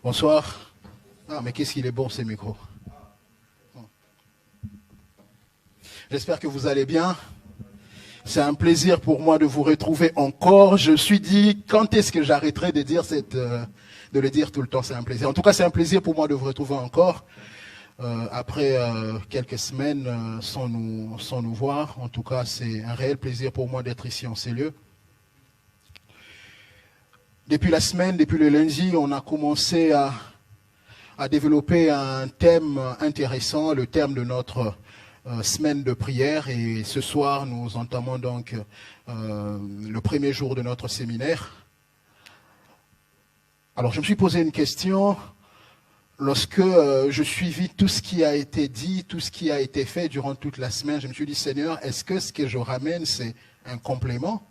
Bonsoir. Ah, mais qu'est-ce qu'il est bon, ces micros. J'espère que vous allez bien. C'est un plaisir pour moi de vous retrouver encore. Je me suis dit, quand est-ce que j'arrêterai de dire de le dire tout le temps, c'est un plaisir. En tout cas, c'est un plaisir pour moi de vous retrouver encore. Après quelques semaines sans nous voir. En tout cas, c'est un réel plaisir pour moi d'être ici en ces lieux. Depuis la semaine, depuis le lundi, on a commencé à développer un thème intéressant, le thème de notre semaine de prière. Et ce soir, nous entamons donc le premier jour de notre séminaire. Alors, je me suis posé une question. Lorsque je suivis tout ce qui a été dit, tout ce qui a été fait durant toute la semaine, je me suis dit, Seigneur, est-ce que ce que je ramène, c'est un complément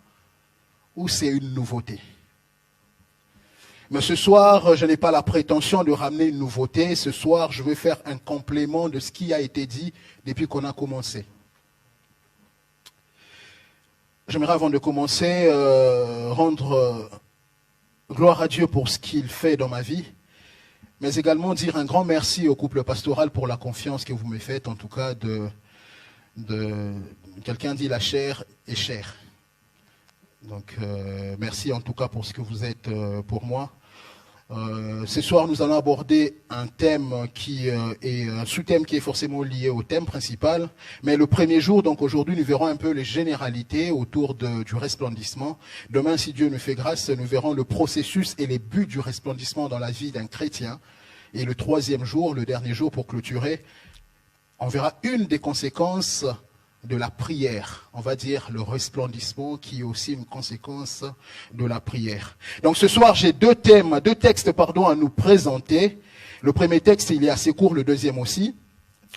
ou c'est une nouveauté? Mais ce soir, je n'ai pas la prétention de ramener une nouveauté. Ce soir, je veux faire un complément de ce qui a été dit depuis qu'on a commencé. J'aimerais, avant de commencer, rendre gloire à Dieu pour ce qu'il fait dans ma vie, mais également dire un grand merci au couple pastoral pour la confiance que vous me faites, en tout cas quelqu'un dit la chair est chère. Donc merci en tout cas pour ce que vous êtes pour moi. Ce soir, nous allons aborder un thème qui est un sous-thème qui est forcément lié au thème principal. Mais le premier jour, donc aujourd'hui, nous verrons un peu les généralités autour du resplendissement. Demain, si Dieu nous fait grâce, nous verrons le processus et les buts du resplendissement dans la vie d'un chrétien. Et le troisième jour, le dernier jour pour clôturer, on verra une des conséquences de la prière, on va dire le resplendissement qui est aussi une conséquence de la prière. Donc ce soir, j'ai deux textes à nous présenter. Le premier texte, il est assez court, le deuxième aussi.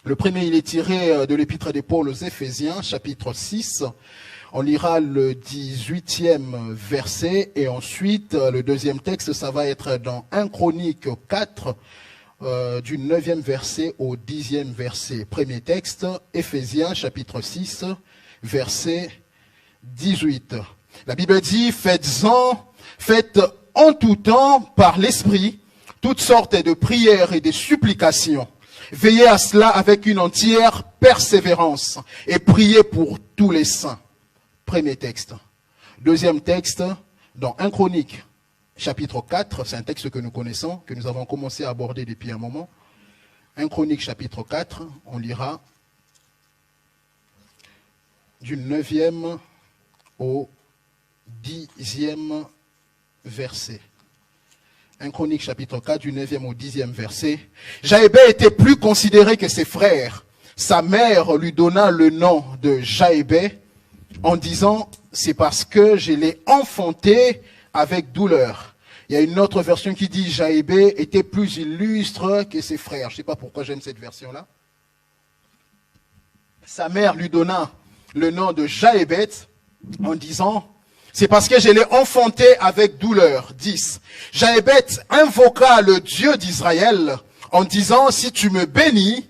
Le premier, il est tiré de l'épître de Paul aux Éphésiens, chapitre 6. On lira le 18e verset et ensuite, le deuxième texte, ça va être dans 1 Chronique 4, du 9e verset au 10e verset. Premier texte, Éphésiens chapitre 6, verset 18. La Bible dit, faites en tout temps par l'Esprit toutes sortes de prières et de supplications. Veillez à cela avec une entière persévérance et priez pour tous les saints. Premier texte. Deuxième texte, dans 1 Chronique chapitre 4, c'est un texte que nous connaissons, que nous avons commencé à aborder depuis un moment. 1 Chronique chapitre 4, on lira du 9e au 10e verset. 1 Chronique chapitre 4, du 9e au 10e verset. Jaébé était plus considéré que ses frères. Sa mère lui donna le nom de Jaébé en disant, c'est parce que je l'ai enfanté avec douleur. Il y a une autre version qui dit Jaébé était plus illustre que ses frères. Je ne sais pas pourquoi j'aime cette version-là. Sa mère lui donna le nom de Jaébet en disant, c'est parce que je l'ai enfanté avec douleur. 10. Jaébet invoqua le Dieu d'Israël en disant, si tu me bénis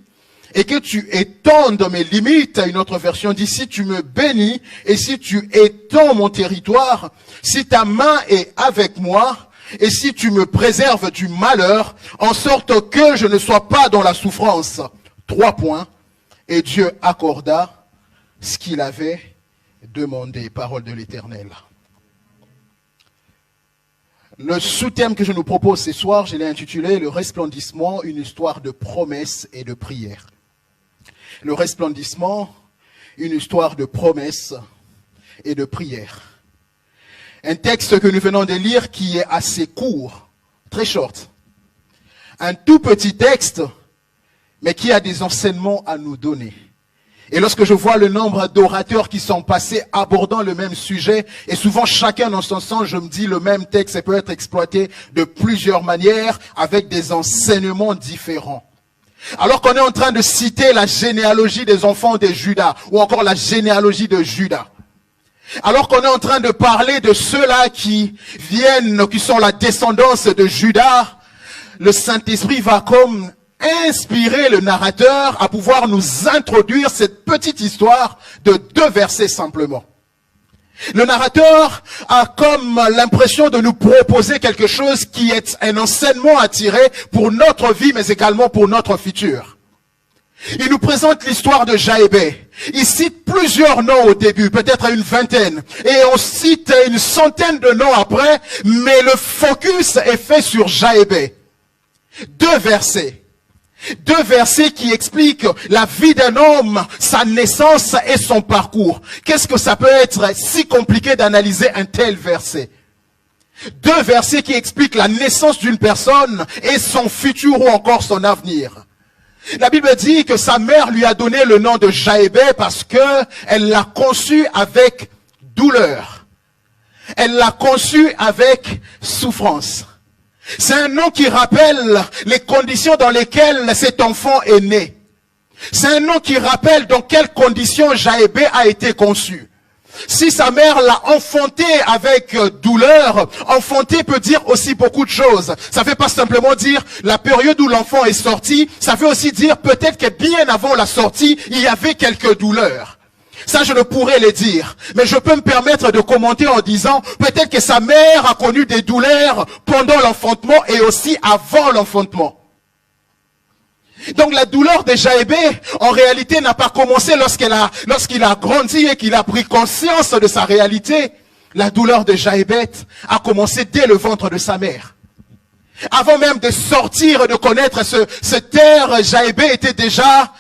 et que tu étendes mes limites, une autre version dit, si tu me bénis et si tu étends mon territoire, si ta main est avec moi, et si tu me préserves du malheur, en sorte que je ne sois pas dans la souffrance. 3 points. Et Dieu accorda ce qu'il avait demandé. Parole de l'Éternel. Le sous-thème que je nous propose ce soir, je l'ai intitulé « Le resplendissement, une histoire de promesses et de prières ». Le resplendissement, une histoire de promesses et de prières. Un texte que nous venons de lire qui est assez court, très short. Un tout petit texte, mais qui a des enseignements à nous donner. Et lorsque je vois le nombre d'orateurs qui sont passés abordant le même sujet, et souvent chacun dans son sens, je me dis le même texte peut être exploité de plusieurs manières, avec des enseignements différents. Alors qu'on est en train de citer la généalogie des enfants de Juda, ou encore la généalogie de Juda. Alors qu'on est en train de parler de ceux-là qui viennent, qui sont la descendance de Juda, le Saint-Esprit va comme inspirer le narrateur à pouvoir nous introduire cette petite histoire de 2 versets simplement. Le narrateur a comme l'impression de nous proposer quelque chose qui est un enseignement à tirer pour notre vie, mais également pour notre futur. Il nous présente l'histoire de Jaébé. Il cite plusieurs noms au début, peut-être une vingtaine. Et on cite une centaine de noms après, mais le focus est fait sur Jaébé. Deux versets qui expliquent la vie d'un homme, sa naissance et son parcours. Qu'est-ce que ça peut être si compliqué d'analyser un tel verset? Deux versets qui expliquent la naissance d'une personne et son futur ou encore son avenir. La Bible dit que sa mère lui a donné le nom de Jaébé parce que elle l'a conçu avec douleur. Elle l'a conçu avec souffrance. C'est un nom qui rappelle les conditions dans lesquelles cet enfant est né. C'est un nom qui rappelle dans quelles conditions Jaébé a été conçu. Si sa mère l'a enfanté avec douleur, enfanté peut dire aussi beaucoup de choses. Ça ne veut pas simplement dire la période où l'enfant est sorti, ça veut aussi dire peut-être que bien avant la sortie, il y avait quelques douleurs. Ça, je ne pourrais les dire. Mais je peux me permettre de commenter en disant, peut-être que sa mère a connu des douleurs pendant l'enfantement et aussi avant l'enfantement. Donc la douleur de Jaébé, en réalité, n'a pas commencé lorsqu'il a grandi et qu'il a pris conscience de sa réalité. La douleur de Jaébé a commencé dès le ventre de sa mère. Avant même de sortir et de connaître ce terre, Jaébé était déjà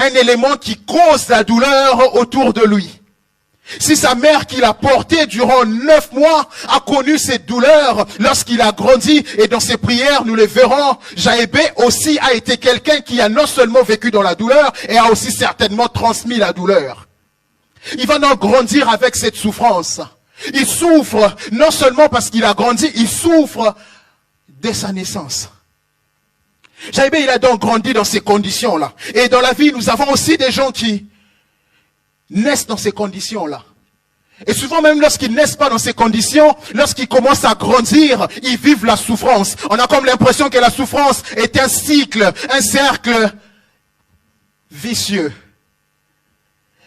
un élément qui cause la douleur autour de lui. Si sa mère qui l'a porté durant 9 mois a connu cette douleur lorsqu'il a grandi, et dans ses prières nous les verrons, Jaébé aussi a été quelqu'un qui a non seulement vécu dans la douleur et a aussi certainement transmis la douleur. Il va donc grandir avec cette souffrance. Il souffre non seulement parce qu'il a grandi, il souffre dès sa naissance. Jaébé, il a donc grandi dans ces conditions-là. Et dans la vie, nous avons aussi des gens qui naissent dans ces conditions-là. Et souvent même lorsqu'ils naissent pas dans ces conditions, lorsqu'ils commencent à grandir, ils vivent la souffrance. On a comme l'impression que la souffrance est un cycle, un cercle vicieux.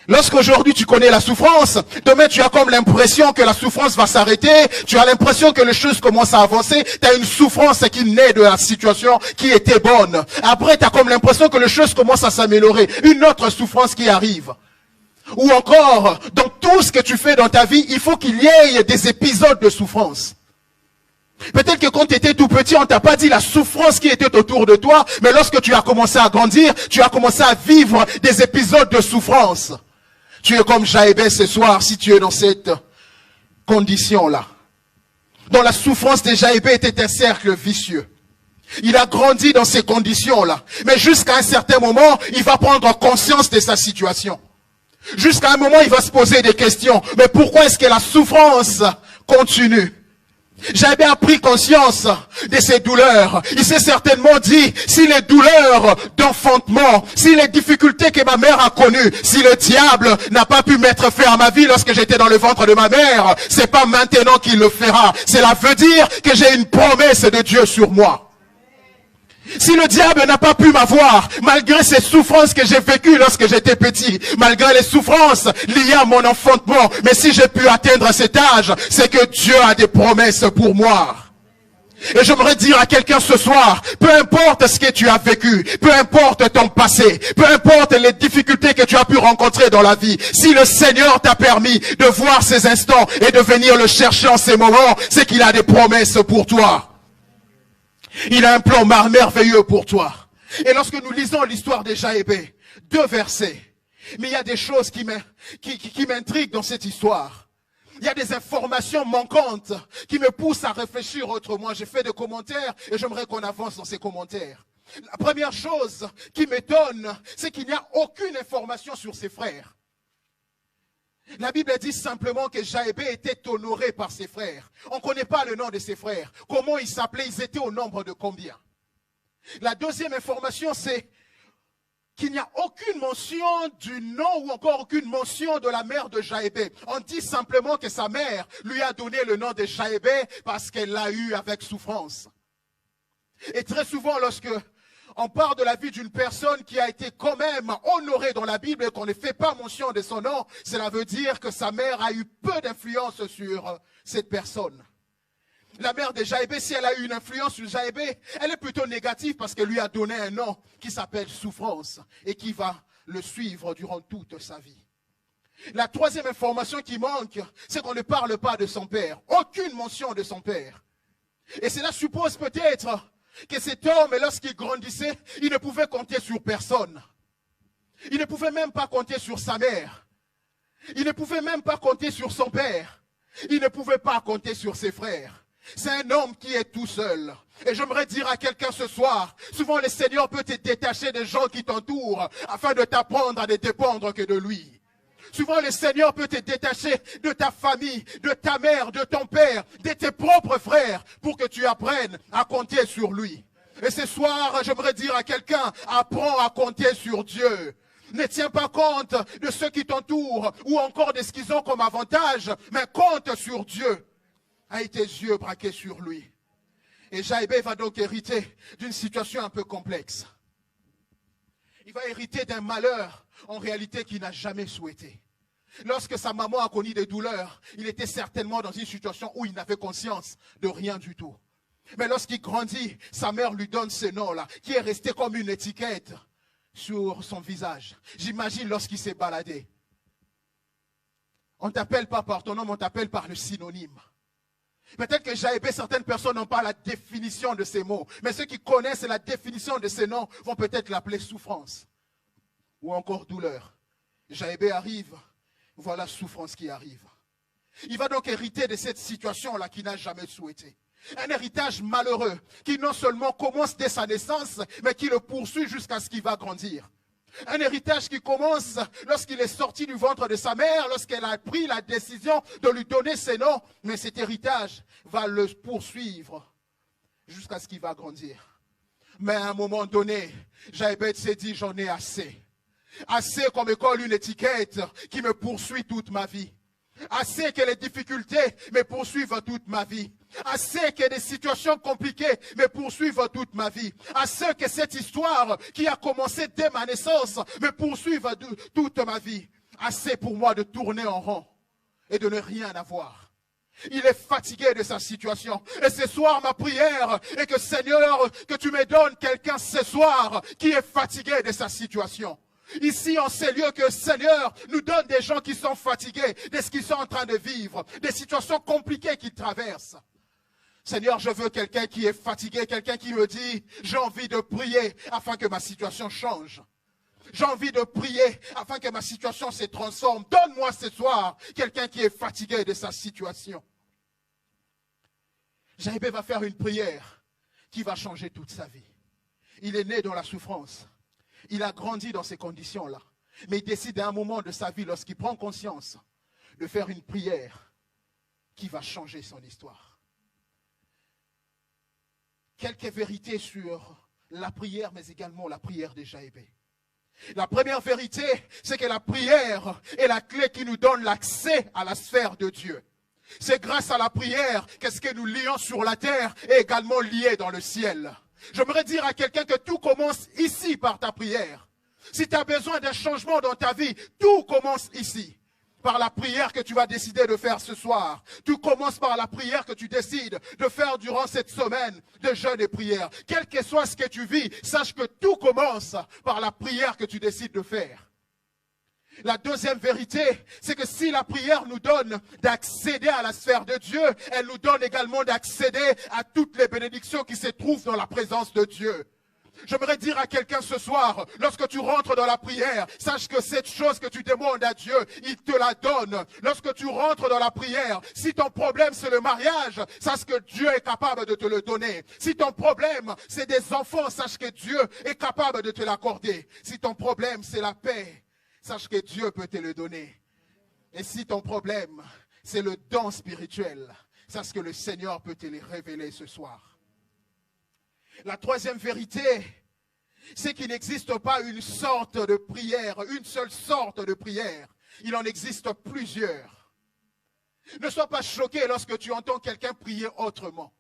Lorsqu'aujourd'hui tu connais la souffrance, demain tu as comme l'impression que la souffrance va s'arrêter, tu as l'impression que les choses commencent à avancer, tu as une souffrance qui naît de la situation qui était bonne. Après tu as comme l'impression que les choses commencent à s'améliorer, une autre souffrance qui arrive. Ou encore, dans tout ce que tu fais dans ta vie, il faut qu'il y ait des épisodes de souffrance. Peut-être que quand tu étais tout petit, on t'a pas dit la souffrance qui était autour de toi, mais lorsque tu as commencé à grandir, tu as commencé à vivre des épisodes de souffrance. Tu es comme Jaébé ce soir, si tu es dans cette condition-là. Dont la souffrance de Jaébé était un cercle vicieux. Il a grandi dans ces conditions-là. Mais jusqu'à un certain moment, il va prendre conscience de sa situation. Jusqu'à un moment, il va se poser des questions. Mais pourquoi est-ce que la souffrance continue? Jaébé a pris conscience de ses douleurs. Il s'est certainement dit, si les douleurs d'enfantement, si les difficultés que ma mère a connues, si le diable n'a pas pu mettre fin à ma vie lorsque j'étais dans le ventre de ma mère, c'est pas maintenant qu'il le fera. Cela veut dire que j'ai une promesse de Dieu sur moi. Si le diable n'a pas pu m'avoir, malgré ces souffrances que j'ai vécues lorsque j'étais petit, malgré les souffrances liées à mon enfantement, mais si j'ai pu atteindre cet âge, c'est que Dieu a des promesses pour moi. Et j'aimerais dire à quelqu'un ce soir, peu importe ce que tu as vécu, peu importe ton passé, peu importe les difficultés que tu as pu rencontrer dans la vie, si le Seigneur t'a permis de voir ces instants et de venir le chercher en ces moments, c'est qu'il a des promesses pour toi. Il a un plan merveilleux pour toi. Et lorsque nous lisons l'histoire de Jaébé, 2 versets, mais il y a des choses qui m'intriguent dans cette histoire. Il y a des informations manquantes qui me poussent à réfléchir autrement. J'ai fait des commentaires et j'aimerais qu'on avance dans ces commentaires. La première chose qui m'étonne, c'est qu'il n'y a aucune information sur ses frères. La Bible dit simplement que Jaébé était honoré par ses frères. On ne connaît pas le nom de ses frères. Comment ils s'appelaient? Ils étaient au nombre de combien? La deuxième information, c'est qu'il n'y a aucune mention du nom ou encore aucune mention de la mère de Jaébé. On dit simplement que sa mère lui a donné le nom de Jaébé parce qu'elle l'a eu avec souffrance. Et très souvent, lorsque on parle de la vie d'une personne qui a été quand même honorée dans la Bible et qu'on ne fait pas mention de son nom, cela veut dire que sa mère a eu peu d'influence sur cette personne. La mère de Jaébé, si elle a eu une influence sur Jaébé, elle est plutôt négative parce qu'elle lui a donné un nom qui s'appelle souffrance et qui va le suivre durant toute sa vie. La troisième information qui manque, c'est qu'on ne parle pas de son père. Aucune mention de son père. Et cela suppose peut-être que cet homme, lorsqu'il grandissait, il ne pouvait compter sur personne. Il ne pouvait même pas compter sur sa mère. Il ne pouvait même pas compter sur son père. Il ne pouvait pas compter sur ses frères. C'est un homme qui est tout seul. Et j'aimerais dire à quelqu'un ce soir, souvent le Seigneur peut te détacher des gens qui t'entourent afin de t'apprendre à ne dépendre que de lui. Souvent, le Seigneur peut te détacher de ta famille, de ta mère, de ton père, de tes propres frères, pour que tu apprennes à compter sur lui. Et ce soir, j'aimerais dire à quelqu'un, apprends à compter sur Dieu. Ne tiens pas compte de ceux qui t'entourent ou encore de ce qu'ils ont comme avantage, mais compte sur Dieu. Aie tes yeux braqués sur lui. Et Jaébé va donc hériter d'une situation un peu complexe. Il va hériter d'un malheur, en réalité, qu'il n'a jamais souhaité. Lorsque sa maman a connu des douleurs, il était certainement dans une situation où il n'avait conscience de rien du tout. Mais lorsqu'il grandit, sa mère lui donne ce nom-là, qui est resté comme une étiquette sur son visage. J'imagine lorsqu'il s'est baladé. On ne t'appelle pas par ton nom, on t'appelle par le synonyme. Peut-être que Jaébé, certaines personnes n'ont pas la définition de ces mots, mais ceux qui connaissent la définition de ces noms vont peut-être l'appeler souffrance ou encore douleur. Jaébé arrive, voilà souffrance qui arrive. Il va donc hériter de cette situation-là qu'il n'a jamais souhaité. Un héritage malheureux qui non seulement commence dès sa naissance, mais qui le poursuit jusqu'à ce qu'il va grandir. Un héritage qui commence lorsqu'il est sorti du ventre de sa mère, lorsqu'elle a pris la décision de lui donner ses noms. Mais cet héritage va le poursuivre jusqu'à ce qu'il va grandir. Mais à un moment donné, Jaébé s'est dit, j'en ai assez. Assez qu'on me colle une étiquette qui me poursuit toute ma vie. Assez que les difficultés me poursuivent toute ma vie. Assez que des situations compliquées me poursuivent toute ma vie. Assez que cette histoire qui a commencé dès ma naissance me poursuive toute ma vie. Assez pour moi de tourner en rond et de ne rien avoir. Il est fatigué de sa situation. Et ce soir, ma prière est que Seigneur, que tu me donnes quelqu'un ce soir qui est fatigué de sa situation. Ici, en ces lieux, que Seigneur nous donne des gens qui sont fatigués de ce qu'ils sont en train de vivre, des situations compliquées qu'ils traversent. Seigneur, je veux quelqu'un qui est fatigué, quelqu'un qui me dit, j'ai envie de prier afin que ma situation change. J'ai envie de prier afin que ma situation se transforme. Donne-moi ce soir quelqu'un qui est fatigué de sa situation. Jaébé va faire une prière qui va changer toute sa vie. Il est né dans la souffrance. Il a grandi dans ces conditions-là. Mais il décide à un moment de sa vie, lorsqu'il prend conscience, de faire une prière qui va changer son histoire. Quelques vérités sur la prière, mais également la prière de Jaébé. La première vérité, c'est que la prière est la clé qui nous donne l'accès à la sphère de Dieu. C'est grâce à la prière que ce que nous lions sur la terre est également lié dans le ciel. J'aimerais dire à quelqu'un que tout commence ici par ta prière. Si tu as besoin d'un changement dans ta vie, tout commence ici. Par la prière que tu vas décider de faire ce soir. Tout commence par la prière que tu décides de faire durant cette semaine de jeûne et prière. Quel que soit ce que tu vis, sache que tout commence par la prière que tu décides de faire. La deuxième vérité, c'est que si la prière nous donne d'accéder à la sphère de Dieu, elle nous donne également d'accéder à toutes les bénédictions qui se trouvent dans la présence de Dieu. J'aimerais dire à quelqu'un ce soir, lorsque tu rentres dans la prière, sache que cette chose que tu demandes à Dieu, il te la donne. Lorsque tu rentres dans la prière, si ton problème c'est le mariage, sache que Dieu est capable de te le donner. Si ton problème c'est des enfants, sache que Dieu est capable de te l'accorder. Si ton problème c'est la paix, sache que Dieu peut te le donner. Et si ton problème c'est le don spirituel, sache que le Seigneur peut te le révéler ce soir. La troisième vérité, c'est qu'il n'existe pas une sorte de prière, une seule sorte de prière. Il en existe plusieurs. Ne sois pas choqué lorsque tu entends quelqu'un prier autrement.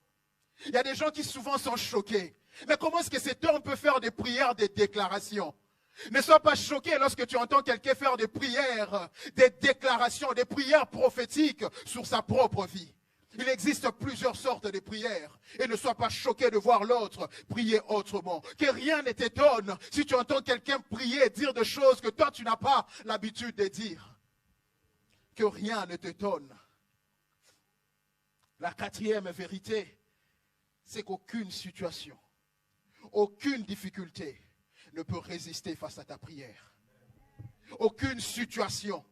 Il y a des gens qui souvent sont choqués. Mais comment est-ce que cet homme peut faire des prières, des déclarations? Ne sois pas choqué lorsque tu entends quelqu'un faire des prières, des déclarations, des prières prophétiques sur sa propre vie. Il existe plusieurs sortes de prières. Et ne sois pas choqué de voir l'autre prier autrement. Que rien ne t'étonne si tu entends quelqu'un prier et dire des choses que toi tu n'as pas l'habitude de dire. Que rien ne t'étonne. La quatrième vérité, c'est qu'aucune situation, aucune difficulté ne peut résister face à ta prière. Aucune situation,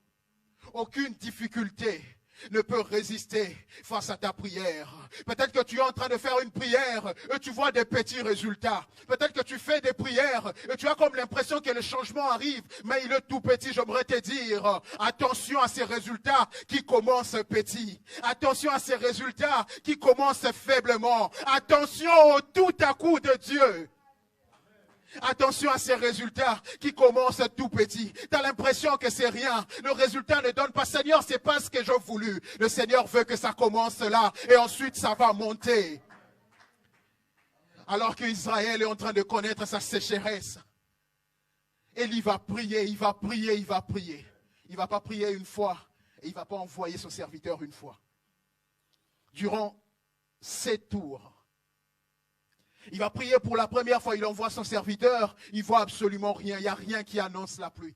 aucune difficulté ne peut résister face à ta prière. Peut-être que tu es en train de faire une prière et tu vois des petits résultats. Peut-être que tu fais des prières et tu as comme l'impression que le changement arrive, mais il est tout petit. J'aimerais te dire, attention à ces résultats qui commencent petits. Attention à ces résultats qui commencent faiblement. Attention au tout à coup de Dieu. Attention à ces résultats qui commencent tout petits. Tu as l'impression que c'est rien. Le résultat ne donne pas. Seigneur, c'est pas ce que j'ai voulu. Le Seigneur veut que ça commence là et ensuite ça va monter. Alors qu'Israël est en train de connaître sa sécheresse. Élie va prier, il va prier, il va prier. Il ne va pas prier une fois et il ne va pas envoyer son serviteur une fois. Durant 7 tours, il va prier pour la première fois, il envoie son serviteur, il ne voit absolument rien, il n'y a rien qui annonce la pluie.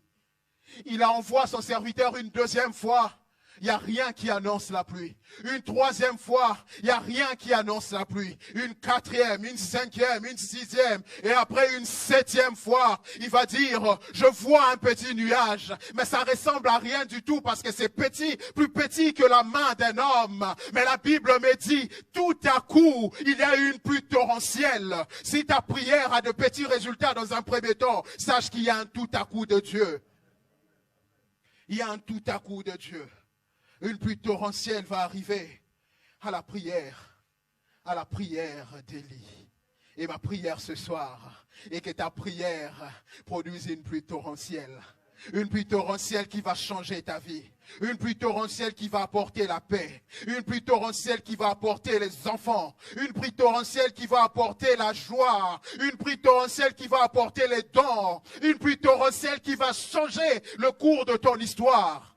Il envoie son serviteur une deuxième fois, il n'y a rien qui annonce la pluie. Une troisième fois, il n'y a rien qui annonce la pluie. Une quatrième, une cinquième, une sixième, et après une septième fois, il va dire, je vois un petit nuage, mais ça ressemble à rien du tout parce que c'est petit, plus petit que la main d'un homme. Mais la Bible me dit, tout à coup, il y a une pluie torrentielle. Si ta prière a de petits résultats dans un premier temps, sache qu'il y a un tout à coup de Dieu. Il y a un tout à coup de Dieu. Une pluie torrentielle va arriver à la prière d'Élie. Et ma prière ce soir est que ta prière produise une pluie torrentielle. Une pluie torrentielle qui va changer ta vie. Une pluie torrentielle qui va apporter la paix. Une pluie torrentielle qui va apporter les enfants. Une pluie torrentielle qui va apporter la joie. Une pluie torrentielle qui va apporter les dons. Une pluie torrentielle qui va changer le cours de ton histoire.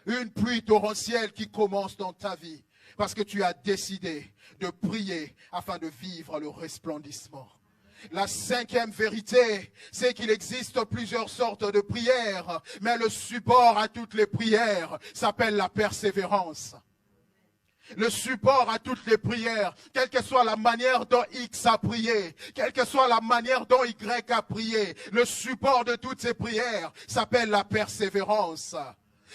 Une pluie torrentielle qui commence dans ta vie parce que tu as décidé de prier afin de vivre le resplendissement. La cinquième vérité, c'est qu'il existe plusieurs sortes de prières, mais le support à toutes les prières s'appelle la persévérance. Le support à toutes les prières, quelle que soit la manière dont X a prié, quelle que soit la manière dont Y a prié, le support de toutes ces prières s'appelle la persévérance.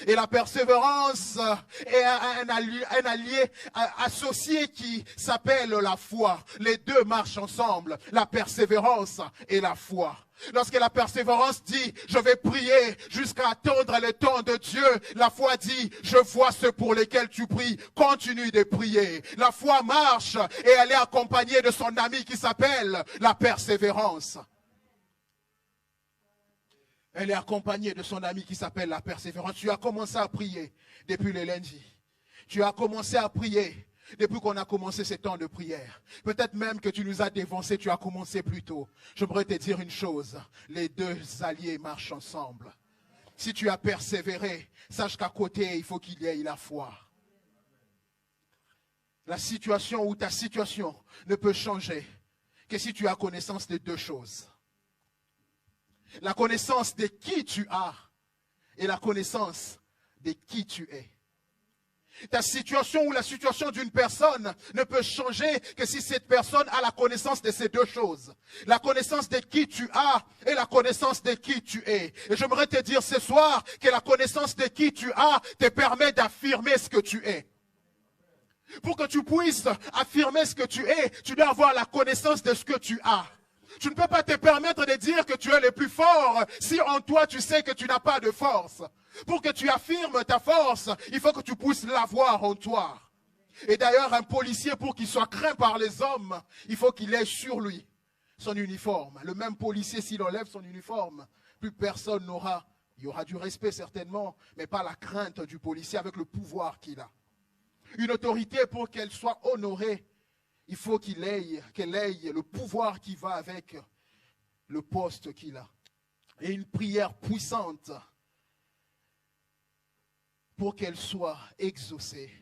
Et la persévérance est un allié associé qui s'appelle la foi. Les deux marchent ensemble, la persévérance et la foi. Lorsque la persévérance dit, je vais prier jusqu'à attendre le temps de Dieu, la foi dit, je vois ceux pour lesquels tu pries, continue de prier. La foi marche et elle est accompagnée de son ami qui s'appelle la persévérance. Elle est accompagnée de son ami qui s'appelle la persévérance. Tu as commencé à prier depuis le lundi. Tu as commencé à prier depuis qu'on a commencé ce temps de prière. Peut-être même que tu nous as dévancé, tu as commencé plus tôt. J'aimerais te dire une chose, les deux alliés marchent ensemble. Si tu as persévéré, sache qu'à côté, il faut qu'il y ait la foi. La situation ou ta situation ne peut changer que si tu as connaissance de deux choses. La connaissance de qui tu as et la connaissance de qui tu es. Ta situation ou la situation d'une personne ne peut changer que si cette personne a la connaissance de ces deux choses. La connaissance de qui tu as et la connaissance de qui tu es. Et j'aimerais te dire ce soir que la connaissance de qui tu as te permet d'affirmer ce que tu es. Pour que tu puisses affirmer ce que tu es, tu dois avoir la connaissance de ce que tu as. Tu ne peux pas te permettre de dire que tu es le plus fort si en toi tu sais que tu n'as pas de force. Pour que tu affirmes ta force, il faut que tu puisses l'avoir en toi. Et d'ailleurs, un policier, pour qu'il soit craint par les hommes, il faut qu'il ait sur lui son uniforme. Le même policier, s'il enlève son uniforme, plus personne n'aura. Il y aura du respect certainement, mais pas la crainte du policier avec le pouvoir qu'il a. Une autorité, pour qu'elle soit honorée, il faut qu'elle ait le pouvoir qui va avec le poste qu'il a. Et une prière puissante pour qu'elle soit exaucée.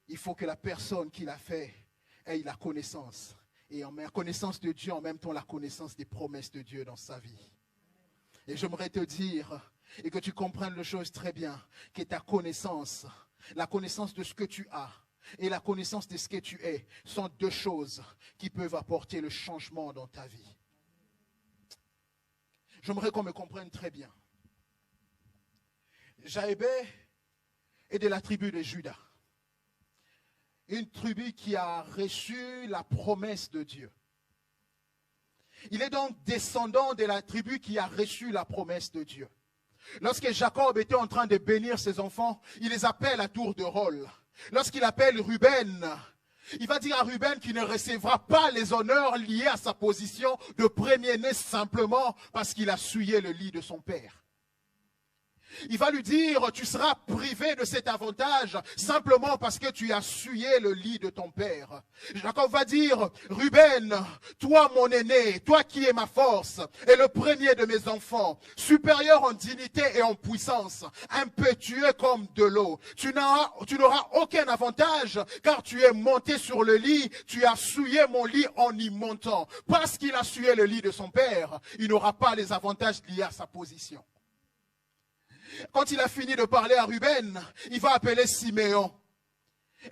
Il faut que la personne qui l'a fait ait la connaissance. Et en connaissance de Dieu, en même temps la connaissance des promesses de Dieu dans sa vie. Et j'aimerais te dire, et que tu comprennes les choses très bien, que ta connaissance, la connaissance de ce que tu as et la connaissance de ce que tu es, sont deux choses qui peuvent apporter le changement dans ta vie. J'aimerais qu'on me comprenne très bien. Jaébé est de la tribu de Juda. Une tribu qui a reçu la promesse de Dieu. Il est donc descendant de la tribu qui a reçu la promesse de Dieu. Lorsque Jacob était en train de bénir ses enfants, il les appelle à tour de rôle. Lorsqu'il appelle Ruben, il va dire à Ruben qu'il ne recevra pas les honneurs liés à sa position de premier-né simplement parce qu'il a souillé le lit de son père. Il va lui dire, tu seras privé de cet avantage simplement parce que tu as souillé le lit de ton père. Jacob va dire, Ruben, toi mon aîné, toi qui es ma force, et le premier de mes enfants, supérieur en dignité et en puissance, impétueux comme de l'eau, tu n'auras aucun avantage car tu es monté sur le lit, tu as souillé mon lit en y montant. Parce qu'il a souillé le lit de son père, il n'aura pas les avantages liés à sa position. Quand il a fini de parler à Ruben, il va appeler Siméon.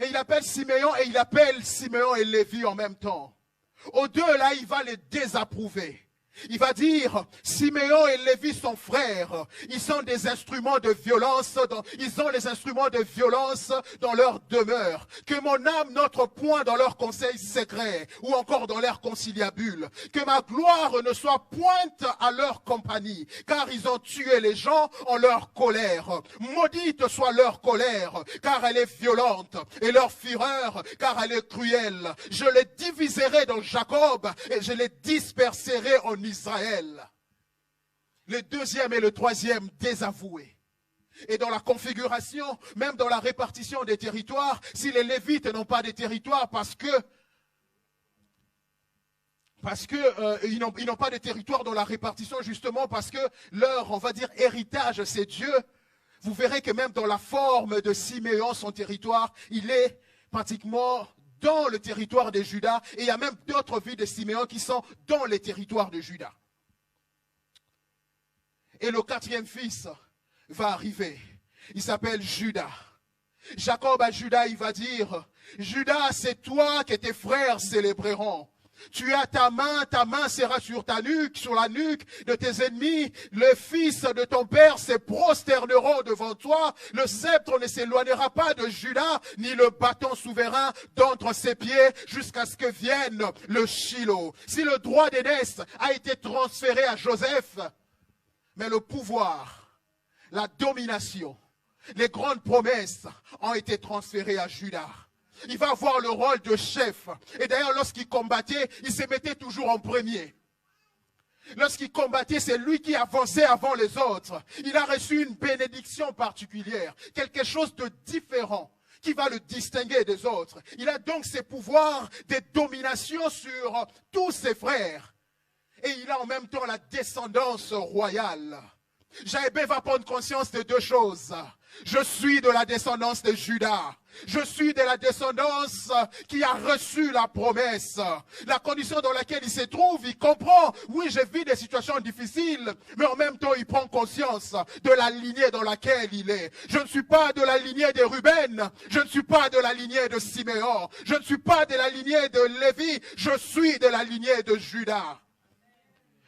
Et il appelle Siméon et il appelle Siméon et Lévi en même temps. Aux deux là, il va les désapprouver. Il va dire, Siméon et Lévi sont frères, ils sont des instruments de violence, ils ont les instruments de violence dans leur demeure. Que mon âme n'entre point dans leurs conseils secrets, ou encore dans leur conciliabule. Que ma gloire ne soit pointe à leur compagnie, car ils ont tué les gens en leur colère. Maudite soit leur colère, car elle est violente, et leur fureur, car elle est cruelle. Je les diviserai dans Jacob, et je les disperserai en Israël. Le deuxième et le troisième désavoués. Et dans la configuration, même dans la répartition des territoires, si les Lévites n'ont pas de territoire parce que ils n'ont pas de territoire dans la répartition justement parce que leur, on va dire, héritage, c'est Dieu. Vous verrez que même dans la forme de Siméon, son territoire, il est pratiquement dans le territoire de Juda, et il y a même d'autres villes de Siméon qui sont dans les territoires de Juda. Et le quatrième fils va arriver. Il s'appelle Juda. Jacob à Juda, il va dire, Juda, c'est toi que tes frères célébreront. Tu as ta main sera sur ta nuque, sur la nuque de tes ennemis. Les fils de ton père se prosterneront devant toi. Le sceptre ne s'éloignera pas de Juda, ni le bâton souverain d'entre ses pieds, jusqu'à ce que vienne le Shiloh. Si le droit d'aînesse a été transféré à Joseph, mais le pouvoir, la domination, les grandes promesses ont été transférées à Juda. Il va avoir le rôle de chef. Et d'ailleurs, lorsqu'il combattait, il se mettait toujours en premier. Lorsqu'il combattait, c'est lui qui avançait avant les autres. Il a reçu une bénédiction particulière, quelque chose de différent qui va le distinguer des autres. Il a donc ses pouvoirs de domination sur tous ses frères. Et il a en même temps la descendance royale. Jaébé va prendre conscience de deux choses. Je suis de la descendance de Juda. Je suis de la descendance qui a reçu la promesse. La condition dans laquelle il se trouve, il comprend, oui, je vis des situations difficiles, mais en même temps, il prend conscience de la lignée dans laquelle il est. Je ne suis pas de la lignée de Ruben, je ne suis pas de la lignée de Siméon, je ne suis pas de la lignée de Lévi, je suis de la lignée de Juda.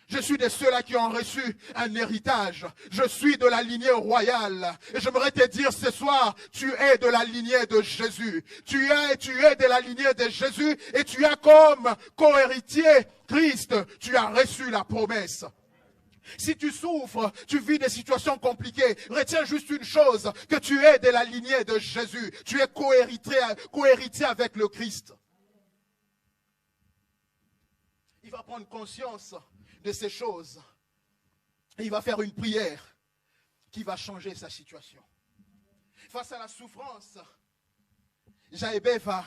Je suis de ceux-là qui ont reçu un héritage. Je suis de la lignée royale. Et j'aimerais te dire ce soir, tu es de la lignée de Jésus. Tu es de la lignée de Jésus et tu as comme co-héritier Christ. Tu as reçu la promesse. Si tu souffres, tu vis des situations compliquées, retiens juste une chose, que tu es de la lignée de Jésus. Tu es co-héritier avec le Christ. Il va prendre conscience de ces choses. Et il va faire une prière qui va changer sa situation. Face à la souffrance, Jaébé va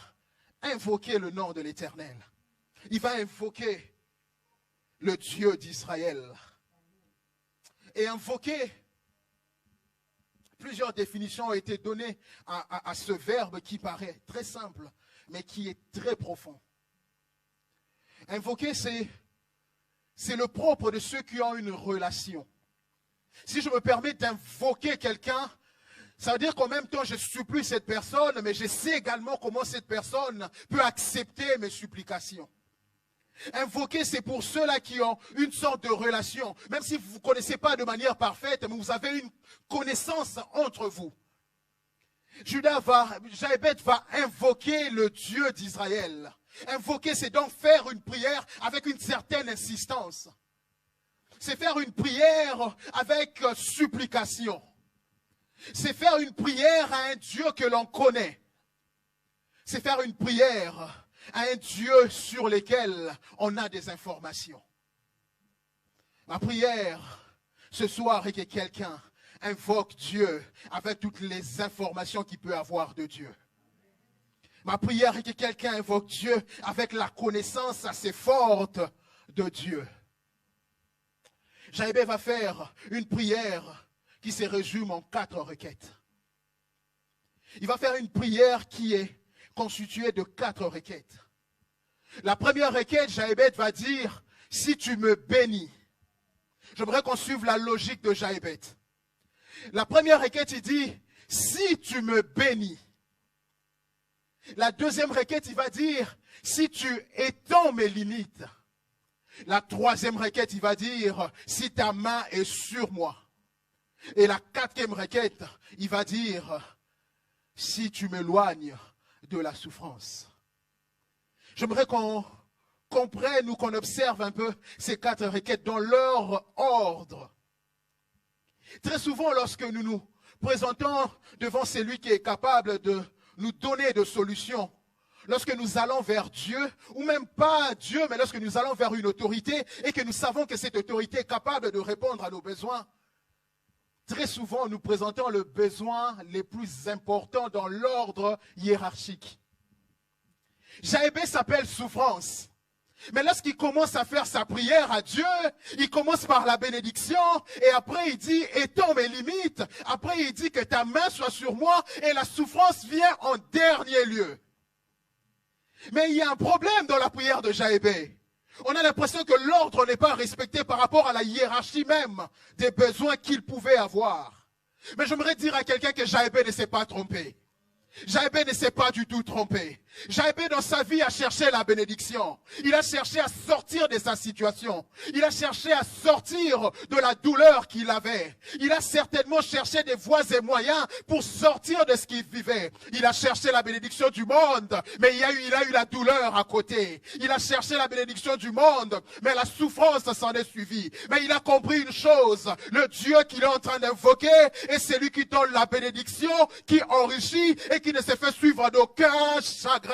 invoquer le nom de l'Éternel. Il va invoquer le Dieu d'Israël. Et invoquer, plusieurs définitions ont été données à ce verbe qui paraît très simple, mais qui est très profond. Invoquer, c'est le propre de ceux qui ont une relation. Si je me permets d'invoquer quelqu'un, ça veut dire qu'en même temps, je supplie cette personne, mais je sais également comment cette personne peut accepter mes supplications. Invoquer, c'est pour ceux-là qui ont une sorte de relation. Même si vous ne vous connaissez pas de manière parfaite, mais vous avez une connaissance entre vous. Jaébet va invoquer le Dieu d'Israël. Invoquer, c'est donc faire une prière avec une certaine insistance. C'est faire une prière avec supplication. C'est faire une prière à un Dieu que l'on connaît. C'est faire une prière à un Dieu sur lequel on a des informations. Ma prière ce soir est que quelqu'un invoque Dieu avec toutes les informations qu'il peut avoir de Dieu. Ma prière est que quelqu'un invoque Dieu avec la connaissance assez forte de Dieu. Jaébet va faire une prière qui se résume en 4 requêtes. Il va faire une prière qui est constituée de 4 requêtes. La première requête, Jaébet va dire, si tu me bénis. J'aimerais qu'on suive la logique de Jaébet. La première requête, il dit, si tu me bénis. La deuxième requête, il va dire, si tu étends mes limites. La troisième requête, il va dire, si ta main est sur moi. Et la quatrième requête, il va dire, si tu m'éloignes de la souffrance. J'aimerais qu'on comprenne ou qu'on observe un peu ces 4 requêtes dans leur ordre. Très souvent, lorsque nous nous présentons devant celui qui est capable de nous donner des solutions, lorsque nous allons vers Dieu, ou même pas Dieu, mais lorsque nous allons vers une autorité et que nous savons que cette autorité est capable de répondre à nos besoins, très souvent nous présentons le besoin les plus importants dans l'ordre hiérarchique. Jaébet s'appelle souffrance. Mais lorsqu'il commence à faire sa prière à Dieu, il commence par la bénédiction et après il dit étends mes limites. Après il dit que ta main soit sur moi et la souffrance vient en dernier lieu. Mais il y a un problème dans la prière de Jaébet. On a l'impression que l'ordre n'est pas respecté par rapport à la hiérarchie même des besoins qu'il pouvait avoir. Mais j'aimerais dire à quelqu'un que Jaébet ne s'est pas trompé. Jaébet ne s'est pas du tout trompé. Jaébet dans sa vie a cherché la bénédiction. Il a cherché à sortir de sa situation. Il a cherché à sortir de la douleur qu'il avait. Il a certainement cherché des voies et moyens pour sortir de ce qu'il vivait. Il a cherché la bénédiction du monde, mais il a eu la douleur à côté. Il a cherché la bénédiction du monde, mais la souffrance s'en est suivie. Mais il a compris une chose, le Dieu qu'il est en train d'invoquer est celui qui donne la bénédiction, qui enrichit et qui ne se fait suivre d'aucun chagrin.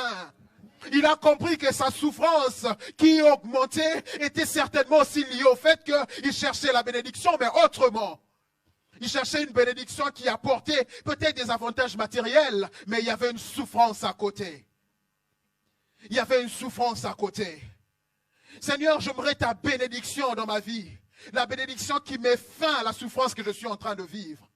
Il a compris que sa souffrance qui augmentait était certainement aussi liée au fait qu'il cherchait la bénédiction, mais autrement. Il cherchait une bénédiction qui apportait peut-être des avantages matériels, mais il y avait une souffrance à côté. Il y avait une souffrance à côté. Seigneur, j'aimerais ta bénédiction dans ma vie. La bénédiction qui met fin à la souffrance que je suis en train de vivre.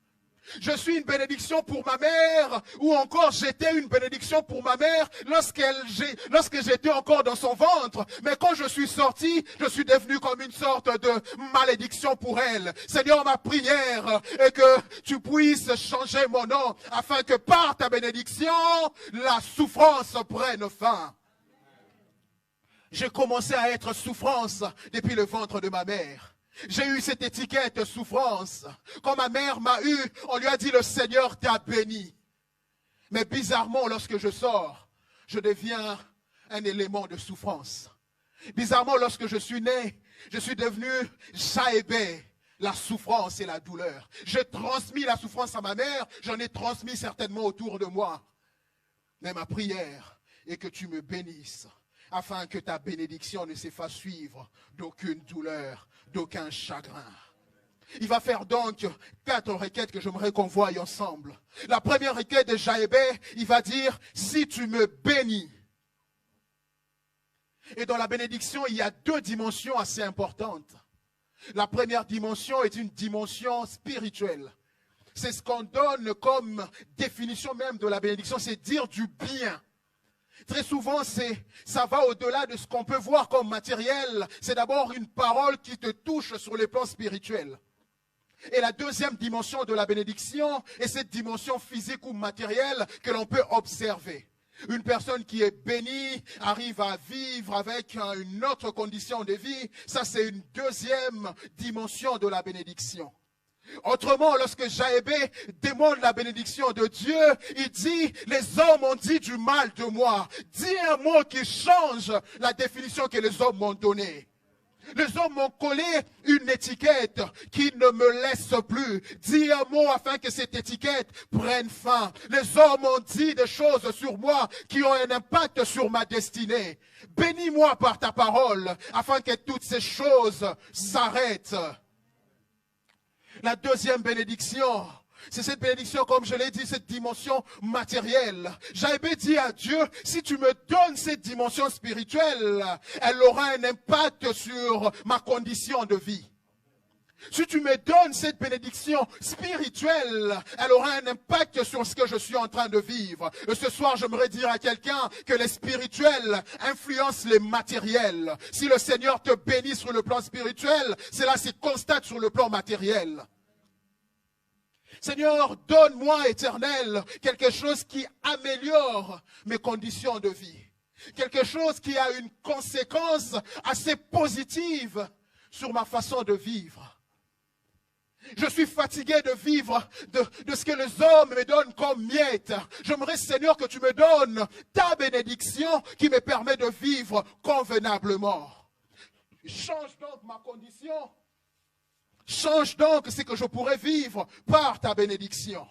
Je suis une bénédiction pour ma mère, ou encore j'étais une bénédiction pour ma mère lorsque j'étais encore dans son ventre. Mais quand je suis sorti, je suis devenu comme une sorte de malédiction pour elle. Seigneur, ma prière est que tu puisses changer mon nom, afin que par ta bénédiction, la souffrance prenne fin. J'ai commencé à être souffrance depuis le ventre de ma mère. J'ai eu cette étiquette souffrance. Quand ma mère m'a eu, on lui a dit le Seigneur t'a béni. Mais bizarrement, lorsque je sors, je deviens un élément de souffrance. Bizarrement, lorsque je suis né, je suis devenu Jaébet, la souffrance et la douleur. J'ai transmis la souffrance à ma mère, j'en ai transmis certainement autour de moi. Mais ma prière est que tu me bénisses, afin que ta bénédiction ne se fasse suivre d'aucune douleur, d'aucun chagrin. Il va faire donc 4 requêtes que j'aimerais qu'on voie ensemble. La première requête de Jaébet, il va dire, si tu me bénis. Et dans la bénédiction, il y a deux dimensions assez importantes. La première dimension est une dimension spirituelle. C'est ce qu'on donne comme définition même de la bénédiction, c'est dire du bien. Très souvent, ça va au-delà de ce qu'on peut voir comme matériel. C'est d'abord une parole qui te touche sur le plan spirituel. Et la deuxième dimension de la bénédiction est cette dimension physique ou matérielle que l'on peut observer. Une personne qui est bénie arrive à vivre avec une autre condition de vie. Ça, c'est une deuxième dimension de la bénédiction. Autrement, lorsque Jaébé demande la bénédiction de Dieu, il dit, les hommes ont dit du mal de moi. Dis un mot qui change la définition que les hommes m'ont donnée. Les hommes m'ont collé une étiquette qui ne me laisse plus. Dis un mot afin que cette étiquette prenne fin. Les hommes ont dit des choses sur moi qui ont un impact sur ma destinée. Bénis-moi par ta parole afin que toutes ces choses s'arrêtent. La deuxième bénédiction, c'est cette bénédiction, comme je l'ai dit, cette dimension matérielle. Jaébé dit à Dieu, si tu me donnes cette dimension spirituelle, elle aura un impact sur ma condition de vie. Si tu me donnes cette bénédiction spirituelle, elle aura un impact sur ce que je suis en train de vivre. Et ce soir, j'aimerais dire à quelqu'un que les spirituels influencent les matériels. Si le Seigneur te bénit sur le plan spirituel, cela se constate sur le plan matériel. Seigneur, donne-moi, Éternel, quelque chose qui améliore mes conditions de vie. Quelque chose qui a une conséquence assez positive sur ma façon de vivre. Je suis fatigué de vivre de ce que les hommes me donnent comme miettes. J'aimerais, Seigneur, que tu me donnes ta bénédiction qui me permet de vivre convenablement. Change donc ma condition. Change donc ce que je pourrais vivre par ta bénédiction.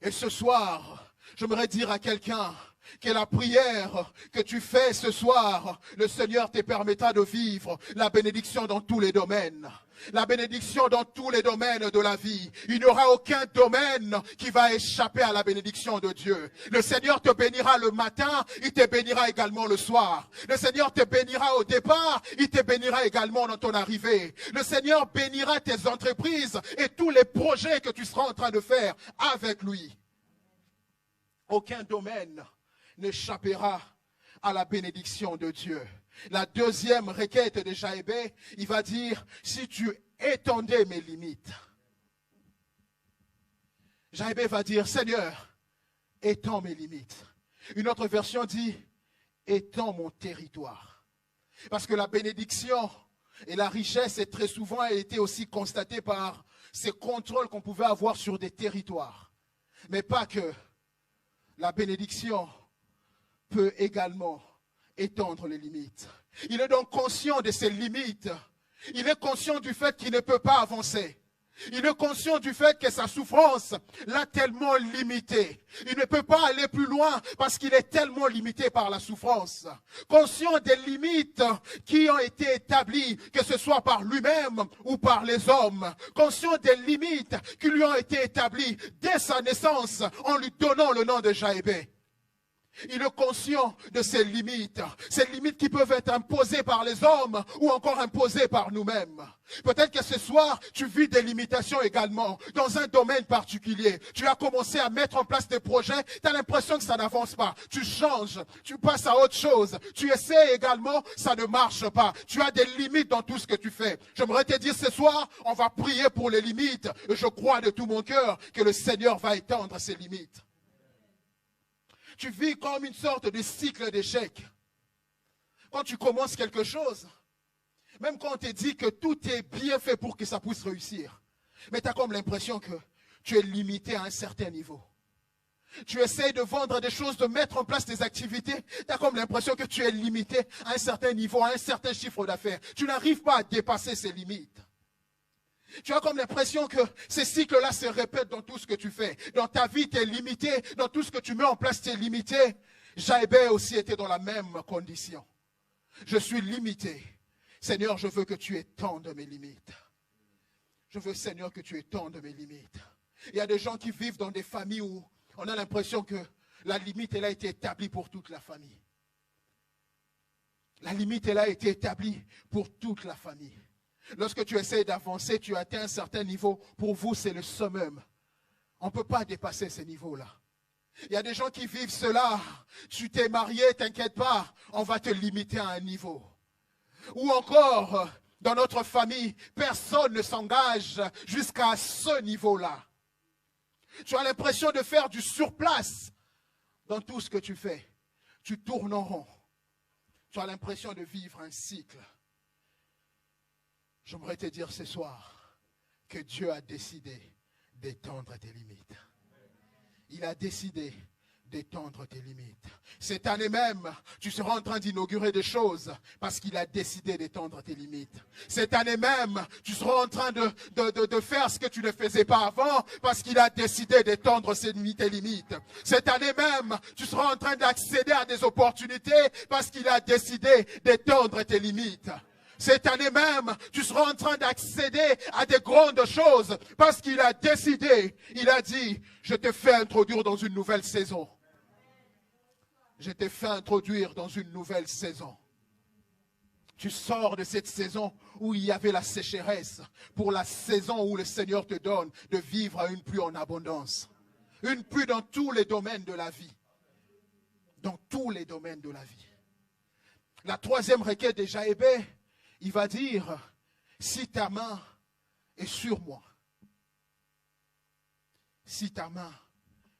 Et ce soir, j'aimerais dire à quelqu'un que la prière que tu fais ce soir, le Seigneur te permettra de vivre la bénédiction dans tous les domaines. La bénédiction dans tous les domaines de la vie. Il n'y aura aucun domaine qui va échapper à la bénédiction de Dieu. Le Seigneur te bénira le matin, il te bénira également le soir. Le Seigneur te bénira au départ, il te bénira également dans ton arrivée. Le Seigneur bénira tes entreprises et tous les projets que tu seras en train de faire avec lui. Aucun domaine n'échappera à la bénédiction de Dieu. La deuxième requête de Jaébé, il va dire, si tu étendais mes limites. Jaébé va dire, Seigneur, étends mes limites. Une autre version dit, étends mon territoire. Parce que la bénédiction et la richesse est très souvent été aussi constatée par ces contrôles qu'on pouvait avoir sur des territoires. Mais pas que. La bénédiction peut également étendre les limites. Il est donc conscient de ses limites. Il est conscient du fait qu'il ne peut pas avancer. Il est conscient du fait que sa souffrance l'a tellement limité. Il ne peut pas aller plus loin parce qu'il est tellement limité par la souffrance. Conscient des limites qui ont été établies, que ce soit par lui-même ou par les hommes. Conscient des limites qui lui ont été établies dès sa naissance en lui donnant le nom de Jaébé. Il est conscient de ces limites qui peuvent être imposées par les hommes ou encore imposées par nous-mêmes. Peut-être que ce soir, tu vis des limitations également dans un domaine particulier. Tu as commencé à mettre en place des projets, tu as l'impression que ça n'avance pas. Tu changes, tu passes à autre chose. Tu essaies également, ça ne marche pas. Tu as des limites dans tout ce que tu fais. J'aimerais te dire ce soir, on va prier pour les limites. Et je crois de tout mon cœur que le Seigneur va étendre ces limites. Tu vis comme une sorte de cycle d'échecs. Quand tu commences quelque chose, même quand on te dit que tout est bien fait pour que ça puisse réussir, mais tu as comme l'impression que tu es limité à un certain niveau. Tu essaies de vendre des choses, de mettre en place des activités, tu as comme l'impression que tu es limité à un certain niveau, à un certain chiffre d'affaires. Tu n'arrives pas à dépasser ces limites. Tu as comme l'impression que ces cycles-là se répètent dans tout ce que tu fais. Dans ta vie, tu es limité. Dans tout ce que tu mets en place, tu es limité. Jaébé aussi était dans la même condition. Je suis limité. Seigneur, je veux que tu étendes mes limites. Je veux, Seigneur, que tu étendes mes limites. Il y a des gens qui vivent dans des familles où on a l'impression que la limite, elle a été établie pour toute la famille. La limite, elle a été établie pour toute la famille. Lorsque tu essaies d'avancer, tu atteins un certain niveau. Pour vous, c'est le summum. On ne peut pas dépasser ces niveaux-là. Il y a des gens qui vivent cela. Tu t'es marié, t'inquiète pas, on va te limiter à un niveau. Ou encore, dans notre famille, personne ne s'engage jusqu'à ce niveau-là. Tu as l'impression de faire du surplace dans tout ce que tu fais. Tu tournes en rond. Tu as l'impression de vivre un cycle. J'aimerais te dire ce soir que Dieu a décidé d'étendre tes limites. Il a décidé d'étendre tes limites. Cette année même, tu seras en train d'inaugurer des choses parce qu'il a décidé d'étendre tes limites. Cette année même, tu seras en train de faire ce que tu ne faisais pas avant parce qu'il a décidé d'étendre tes limites. Cette année même, tu seras en train d'accéder à des opportunités parce qu'il a décidé d'étendre tes limites. Cette année même, tu seras en train d'accéder à des grandes choses parce qu'il a décidé, il a dit, je te fais introduire dans une nouvelle saison. Je te fais introduire dans une nouvelle saison. Tu sors de cette saison où il y avait la sécheresse pour la saison où le Seigneur te donne de vivre à une pluie en abondance. Une pluie dans tous les domaines de la vie. Dans tous les domaines de la vie. La troisième requête de Jaébé, il va dire, si ta main est sur moi. Si ta main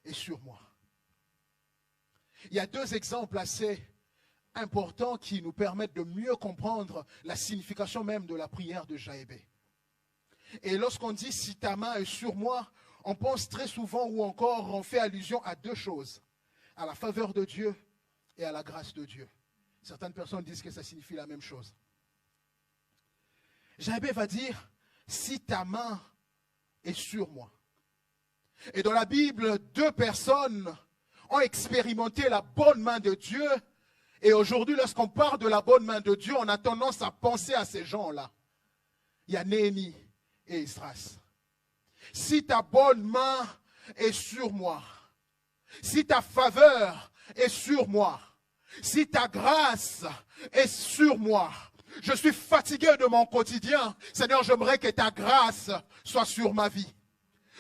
est sur moi. Il y a deux exemples assez importants qui nous permettent de mieux comprendre la signification même de la prière de Jaébé. Et lorsqu'on dit si ta main est sur moi, on pense très souvent ou encore on fait allusion à deux choses. À la faveur de Dieu et à la grâce de Dieu. Certaines personnes disent que ça signifie la même chose. Jaébé va dire, si ta main est sur moi. Et dans la Bible, deux personnes ont expérimenté la bonne main de Dieu. Et aujourd'hui, lorsqu'on parle de la bonne main de Dieu, on a tendance à penser à ces gens-là. Il y a Néhémie et Esdras. Si ta bonne main est sur moi, si ta faveur est sur moi, si ta grâce est sur moi, je suis fatigué de mon quotidien. Seigneur, j'aimerais que ta grâce soit sur ma vie.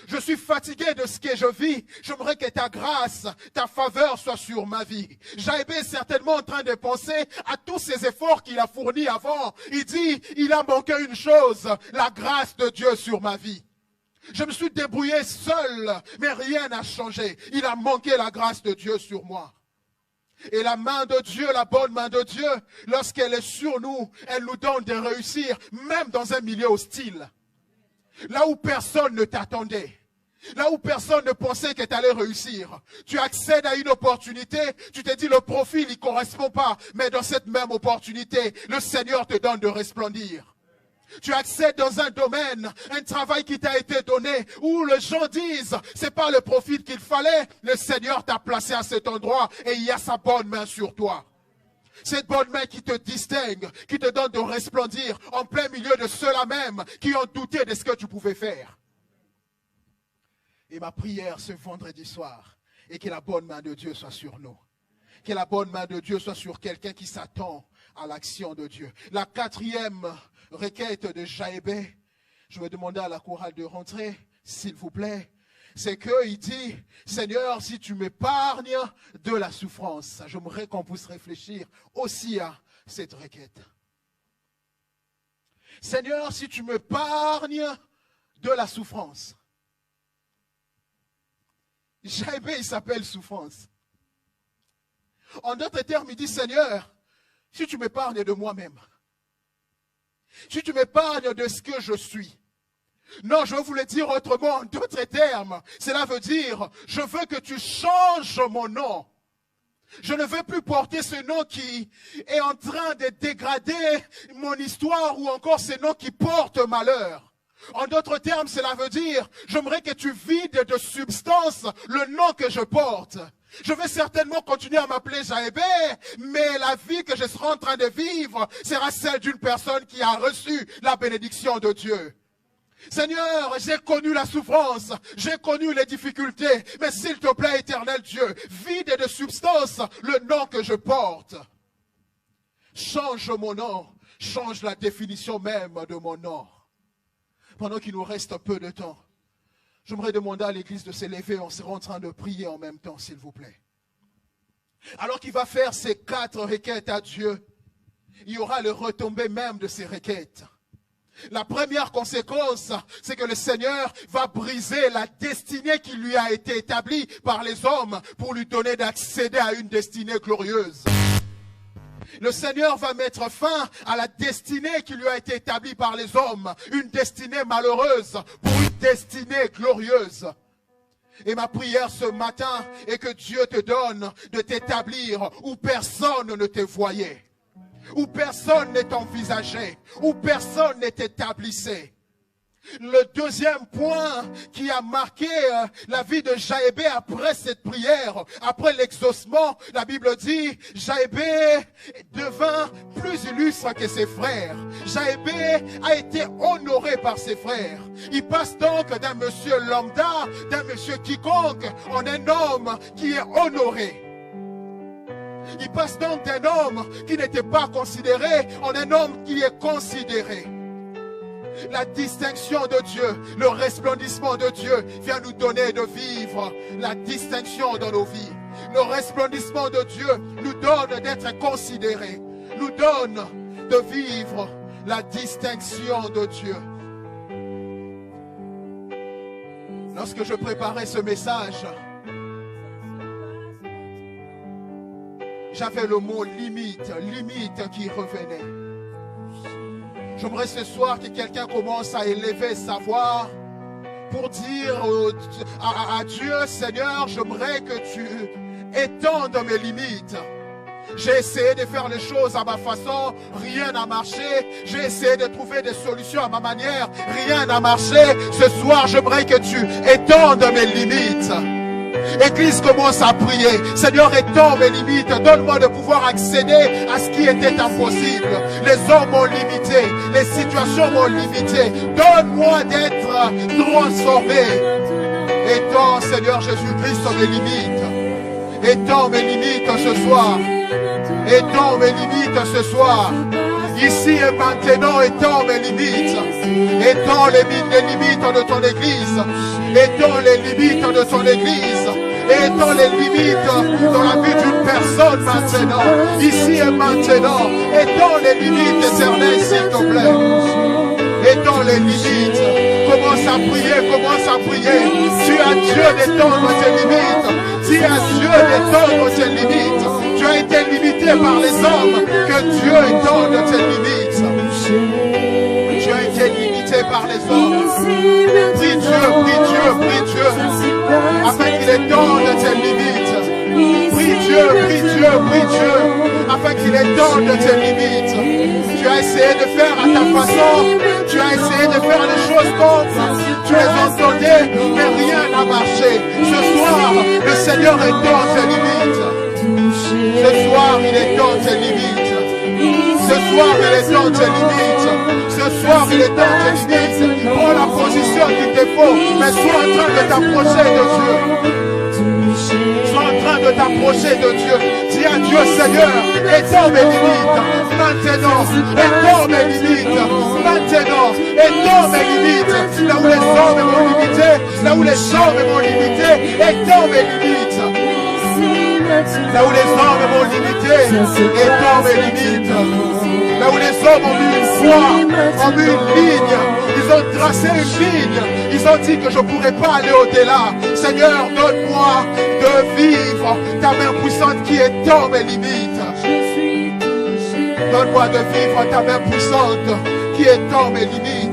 Je suis fatigué de ce que je vis. J'aimerais que ta grâce, ta faveur soit sur ma vie. Jaébé est certainement en train de penser à tous ces efforts qu'il a fournis avant. Il dit, il a manqué une chose, la grâce de Dieu sur ma vie. Je me suis débrouillé seul, mais rien n'a changé. Il a manqué la grâce de Dieu sur moi. Et la main de Dieu, la bonne main de Dieu, lorsqu'elle est sur nous, elle nous donne de réussir, même dans un milieu hostile. Là où personne ne t'attendait. Là où personne ne pensait que tu allais réussir. Tu accèdes à une opportunité, tu te dis le profil ne correspond pas. Mais dans cette même opportunité, le Seigneur te donne de resplendir. Tu accèdes dans un domaine, un travail qui t'a été donné, où les gens disent, c'est pas le profil qu'il fallait, le Seigneur t'a placé à cet endroit et il y a sa bonne main sur toi. Cette bonne main qui te distingue, qui te donne de resplendir en plein milieu de ceux-là même qui ont douté de ce que tu pouvais faire. Et ma prière ce vendredi soir est que la bonne main de Dieu soit sur nous. Que la bonne main de Dieu soit sur quelqu'un qui s'attend à l'action de Dieu. La quatrième requête de Jaébé, je vais demander à la chorale de rentrer, s'il vous plaît, c'est qu'il dit, Seigneur, si tu m'épargnes de la souffrance, j'aimerais qu'on puisse réfléchir aussi à cette requête. Seigneur, si tu m'épargnes de la souffrance. Jaébé, il s'appelle souffrance. En d'autres termes, il dit, Seigneur, si tu m'épargnes de moi-même, si tu m'épargnes de ce que je suis. Non, je veux vous le dire autrement, en d'autres termes. Cela veut dire, je veux que tu changes mon nom. Je ne veux plus porter ce nom qui est en train de dégrader mon histoire ou encore ce nom qui porte malheur. En d'autres termes, cela veut dire, j'aimerais que tu vides de substance le nom que je porte. Je vais certainement continuer à m'appeler Jaébé, mais la vie que je serai en train de vivre sera celle d'une personne qui a reçu la bénédiction de Dieu. Seigneur, j'ai connu la souffrance, j'ai connu les difficultés, mais s'il te plaît, éternel Dieu, vide de substance le nom que je porte. Change mon nom. Change la définition même de mon nom. Pendant qu'il nous reste peu de temps, j'aimerais demander à l'église de s'élever. On sera en train de prier en même temps, s'il vous plaît. Alors qu'il va faire ces 4 requêtes à Dieu, il y aura le retombé même de ces requêtes. La première conséquence, c'est que le Seigneur va briser la destinée qui lui a été établie par les hommes pour lui donner d'accéder à une destinée glorieuse. Le Seigneur va mettre fin à la destinée qui lui a été établie par les hommes, une destinée malheureuse pour une destinée glorieuse. Et ma prière ce matin est que Dieu te donne de t'établir où personne ne te voyait, où personne n'est envisagé, où personne n'est établissé. Le deuxième point qui a marqué la vie de Jaébé après cette prière, après l'exaucement, la Bible dit, Jaébé devint plus illustre que ses frères. Jaébé a été honoré par ses frères. Il passe donc d'un monsieur lambda, d'un monsieur quiconque, en un homme qui est honoré. Il passe donc d'un homme qui n'était pas considéré en un homme qui est considéré. La distinction de Dieu, le resplendissement de Dieu vient nous donner de vivre la distinction dans nos vies. Le resplendissement de Dieu nous donne d'être considérés, nous donne de vivre la distinction de Dieu. Lorsque je préparais ce message, j'avais le mot limite qui revenait. J'aimerais ce soir que quelqu'un commence à élever sa voix pour dire à Dieu, Seigneur, j'aimerais que tu étendes mes limites. J'ai essayé de faire les choses à ma façon, rien n'a marché. J'ai essayé de trouver des solutions à ma manière, rien n'a marché. Ce soir, j'aimerais que tu étendes mes limites. Église commence à prier. Seigneur, étends mes limites. Donne-moi de pouvoir accéder à ce qui était impossible. Les hommes m'ont limité. Les situations m'ont limité. Donne-moi d'être transformé. Étends, Seigneur Jésus-Christ, mes limites. Étends mes limites ce soir. Étends mes limites ce soir. Ici et maintenant, étends mes limites. Étends les limites de ton église. Étends les limites de ton église. Étends les limites dans la vie d'une personne maintenant. Ici et maintenant. Étends les limites éternelles, s'il te plaît. Étends les limites. Commence à prier. Tu as Dieu d'étendre tes limites. Tu as Dieu d'étendre tes limites. Tu as été limité par les hommes. Que Dieu étende tes limites. Tu as été limité par les hommes. Prie Dieu, afin qu'il étende tes limites. Prie Dieu, afin qu'il étende tes limites. Tu as essayé de faire à ta façon. Tu as essayé de faire les choses comme tu les entendais, mais rien n'a marché. Ce soir, le Seigneur étend tes limites. Ce soir, il étend tes limites. Ce soir, il étend tes limites. Ce soir, il étend tes limites. Prends la position qu'il te faut, mais sois en train de t'approcher de Dieu. Sois en train de t'approcher de Dieu. Dis à Dieu, Seigneur, étends mes limites. Maintenant, étends mes limites. Maintenant, étends mes limites. Là où les hommes m'ont limité, là où les hommes m'ont limité, étends mes limites. Là où les hommes m'ont limité, étends mes limites. Là où les hommes ont mis une voie, ont mis une ligne, ils ont tracé une ligne, ils ont dit que je ne pourrais pas aller au-delà. Seigneur, donne-moi de vivre ta main puissante qui étend mes limites. Donne-moi de vivre ta main puissante qui étend mes limites.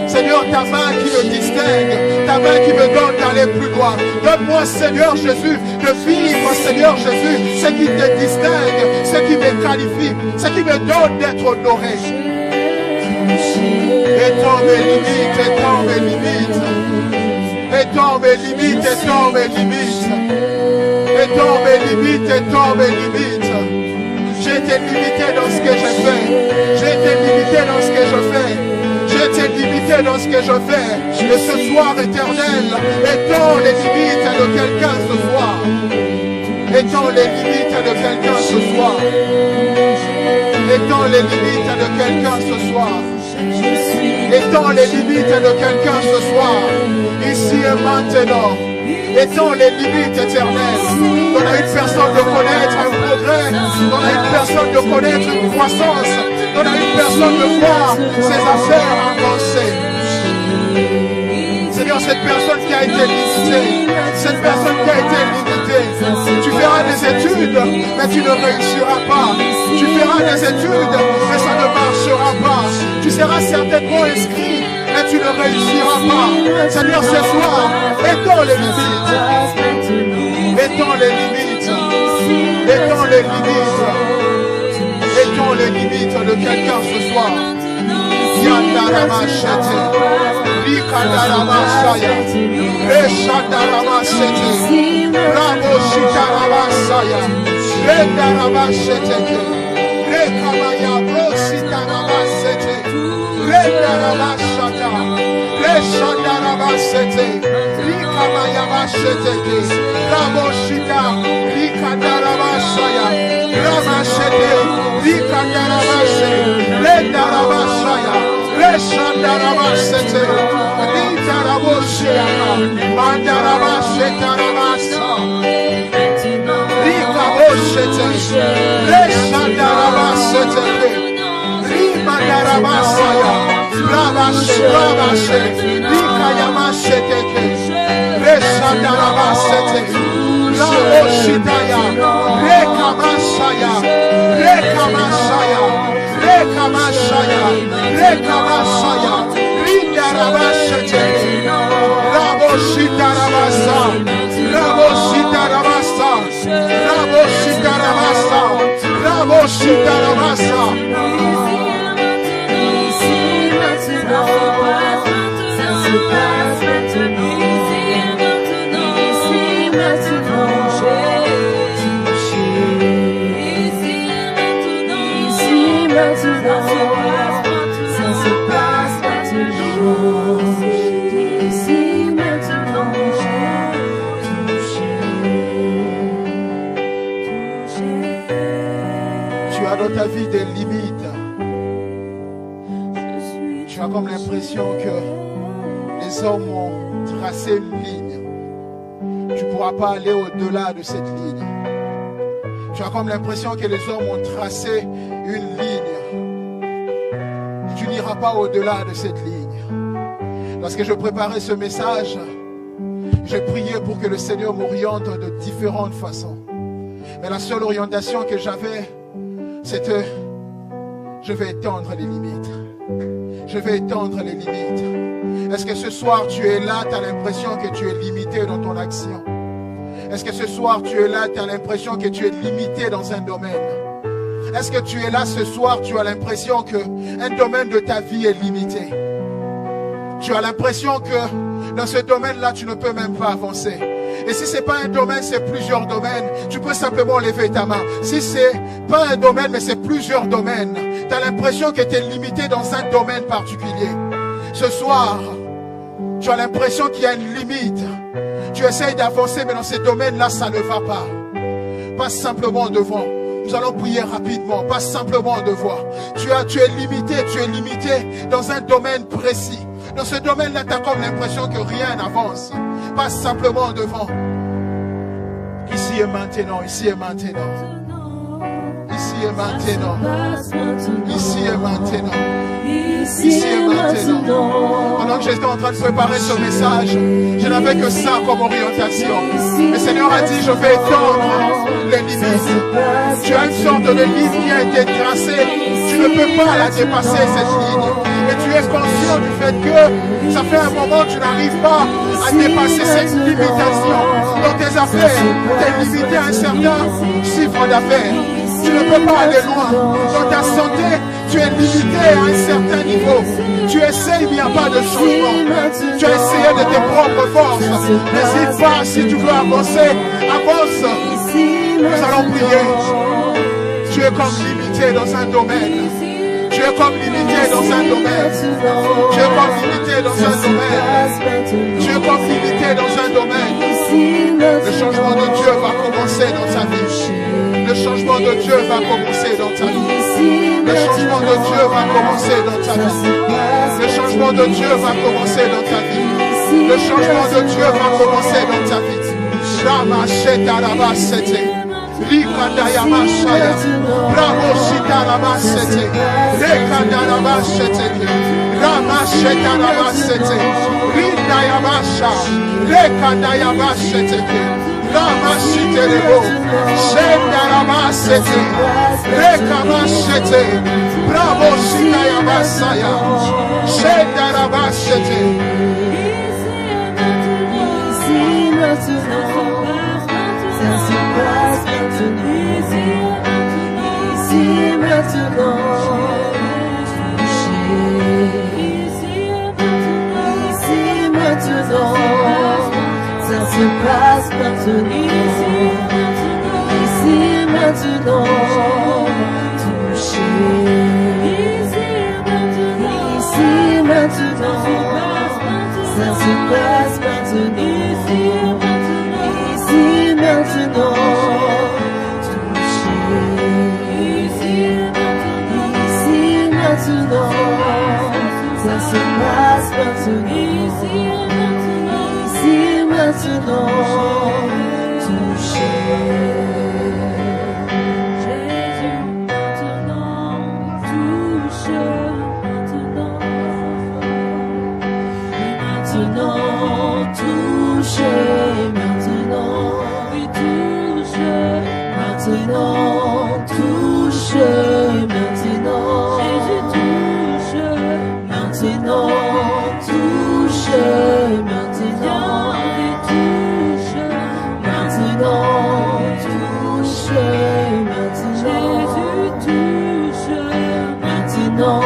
Seigneur, ta main qui me distingue, ta main qui me donne d'aller plus loin. Donne-moi, Seigneur Jésus, de vivre, Seigneur Jésus, ce qui te distingue, ce qui me qualifie, ce qui me donne d'être honoré. Étends mes limites, étends mes limites. Étends mes limites, étends mes limites. Étends mes limites, étends mes limites. J'ai été limité dans ce que j'ai fait. J'ai été limité dans ce que je fais. J'ai été limité dans ce que je fais. Et ce soir éternel, étends les limites de quelqu'un ce soir. Étends les limites de quelqu'un ce soir. Étends les limites de quelqu'un ce soir. Étends les limites de quelqu'un ce soir. Ici et maintenant. Étends les limites éternelles. Donne à une personne de connaître un progrès. Donne à une personne de connaître une croissance. Donne à une personne de voir ses affaires avancer. Seigneur, cette personne qui a été limitée, cette personne qui a été limitée, tu feras des études, mais tu ne réussiras pas. Tu feras des études, mais ça ne marchera pas. Tu seras certainement inscrit, mais tu ne réussiras pas. Seigneur, ce soir, étends les limites. Étends les limites. Étends les limites. Étends les limites de quelqu'un ce soir. Yandaramashete, Rikadaramashaya, Reshandaramashete, Ramoshitaramasaya, Rendaramashete, Rekamaya, Rositaramasete, Rendaramashata, Reshandaramasete, Rikamaya Mashete, Ramoshita, Rikadaramashaya, Ramashete, Rikadaramashaya, Rendaramashaya, Reshandaramashete, Ritaraboshiyaka, Mandaramashetaramasa, Rikaboshete, Reshandaramasete, Rimandaramasaya, Rabashe, Rikayamashete, Reshandaramasete, Raboshitaya, Rekamashaya, Rekamashaya, Rekamashaya, Rekamashaya, Rindarabashete, Raboshitarabasa, Raboshitarabasa, Raboshitarabasa, Raboshitarabasa. Tu as dans ta vie des limites. Tu as comme l'impression que les hommes ont tracé une ligne. Tu ne pourras pas aller au-delà de cette ligne. Tu as comme l'impression que les hommes ont tracé une ligne. Tu n'iras pas au-delà de cette ligne. Lorsque je préparais ce message, j'ai prié pour que le Seigneur m'oriente de différentes façons. Mais la seule orientation que j'avais, c'était je vais étendre les limites. Je vais étendre les limites. Est-ce que ce soir tu es là, tu as l'impression que tu es limité dans ton action? Est-ce que ce soir tu es là, tu as l'impression que tu es limité dans un domaine? Est-ce que tu es là ce soir, tu as l'impression qu'un domaine de ta vie est limité? Tu as l'impression que dans ce domaine-là, tu ne peux même pas avancer. Et si ce n'est pas un domaine, c'est plusieurs domaines. Tu peux simplement lever ta main. Si ce n'est pas un domaine, mais c'est plusieurs domaines. Tu as l'impression que tu es limité dans un domaine particulier. Ce soir, tu as l'impression qu'il y a une limite. Tu essayes d'avancer, mais dans ces domaines-là, ça ne va pas. Passe simplement devant. Nous allons prier rapidement. Passe simplement devant. Tu es limité dans un domaine précis. Dans ce domaine-là, tu as comme l'impression que rien n'avance. Passe simplement devant. Ici et maintenant, ici et maintenant. Ici et maintenant. Ici et maintenant. Ici et maintenant. Pendant que j'étais en train de préparer ce message, je n'avais que ça comme orientation. Le Seigneur a dit, je vais étendre les limites. Tu as une sorte de ligne qui a été tracée. Tu ne peux pas la dépasser, cette ligne. Et tu es conscient du fait que ça fait un moment que tu n'arrives pas à dépasser cette limitation. Dans tes affaires, tu es limité à un certain chiffre d'affaires. Tu ne peux pas aller loin. Dans ta santé, tu es limité à un certain niveau. Tu essayes, il n'y a pas de changement. Tu as essayé de tes propres forces. N'hésite pas, si tu veux avancer, avance. Nous allons prier. Tu es comme limité dans un domaine. Tu es comme limité dans un domaine. Tu es comme limité dans un domaine. Tu es comme limité dans un domaine. Le changement de Dieu va commencer dans sa vie. Le le changement de Dieu va commencer dans ta vie. Le changement de Dieu va commencer dans ta vie. Le changement de Dieu va commencer dans ta vie. Le changement de Dieu va commencer dans ta vie. Rama Sheta Rama Sete. Rikandayama Shaya. Bravo Shita Rama Sete. Rekandayama Sete. Rama Sheta Rama Sete. Rindayama Sha. Rekandayama Sete. Rama Shiterebo. Shenda Rama Sete. Rekama Sete. Bravo Shitayama Saya. Shenda Rama Sete. Ça se passe maintenant, ici maintenant, touché, ici maintenant, ça se passe maintenant, ici maintenant, touché, ici maintenant, ça se passe maintenant. Maintenant, touché, ici maintenant, ça se passe maintenant, ici maintenant, touché. Jésus maintenant, touche maintenant, touche maintenant. Maintenant, touche, maintenant, Jésus touche, maintenant, touche, maintenant, touche, maintenant, touche, maintenant, Jésus touche, maintenant, touche,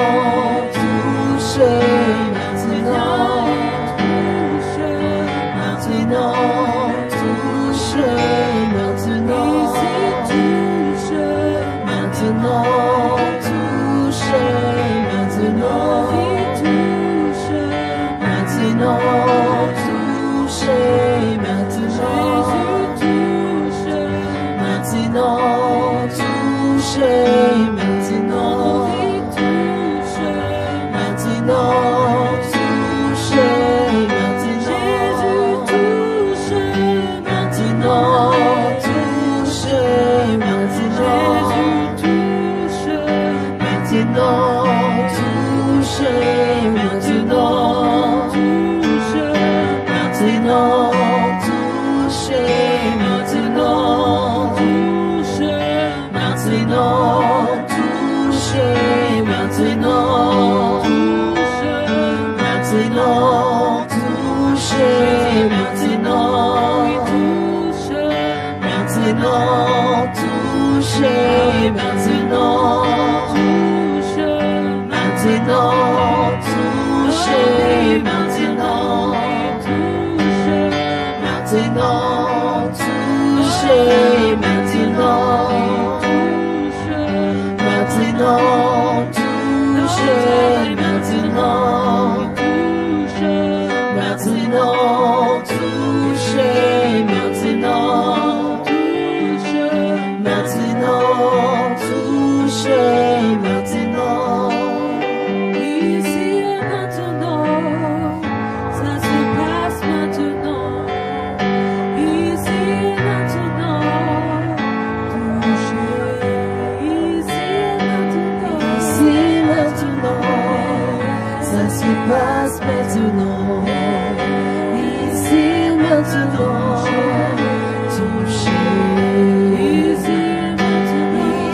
maintenant, touche, maintenant, maintenant, touche, maintenant, touche, maintenant, touche, maintenant, touche, maintenant, touche, maintenant, touche, maintenant, touche, maintenant, touche,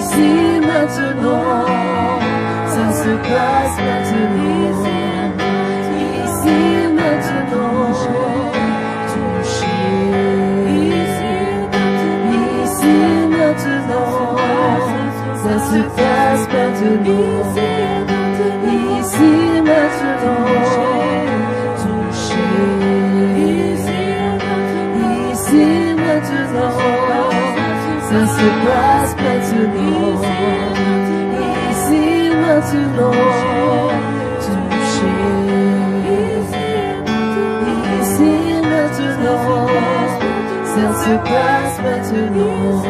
Ça se passe maintenant,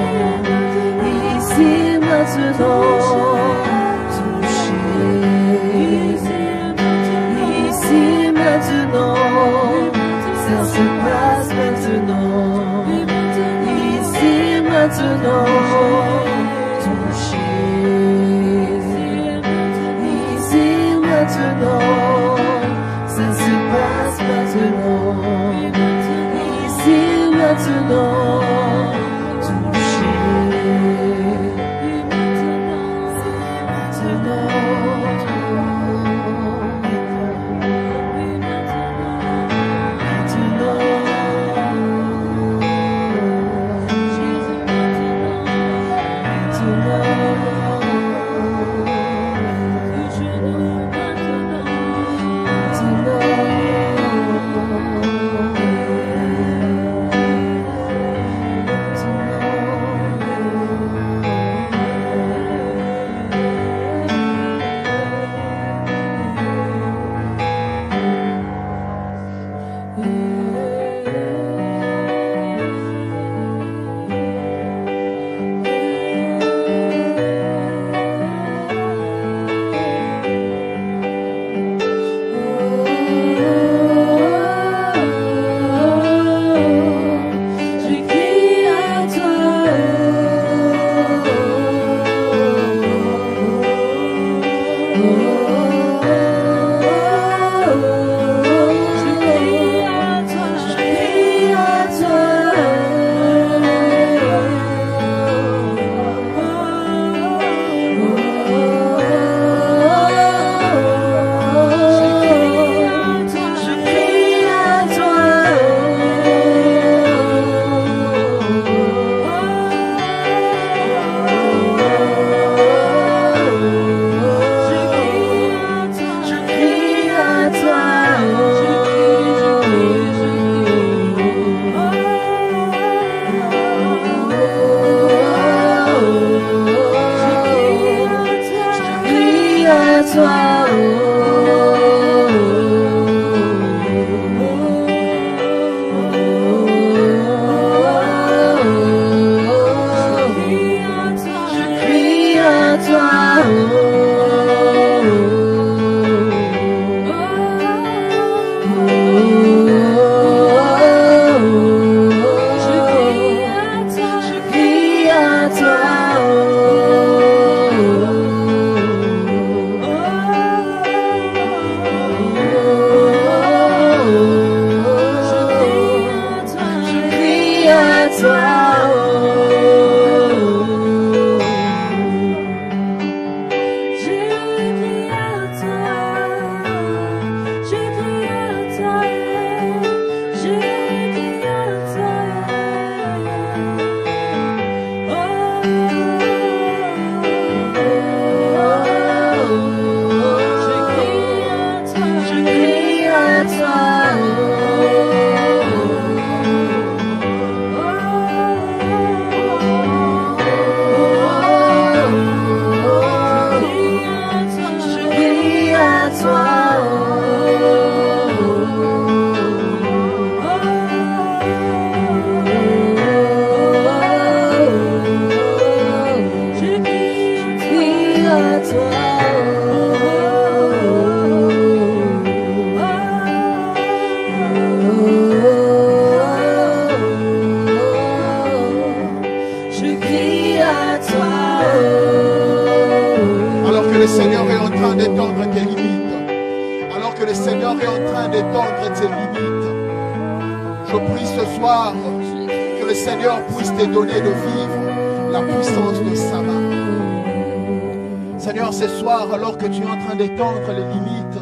Alors que tu es en train d'étendre les limites,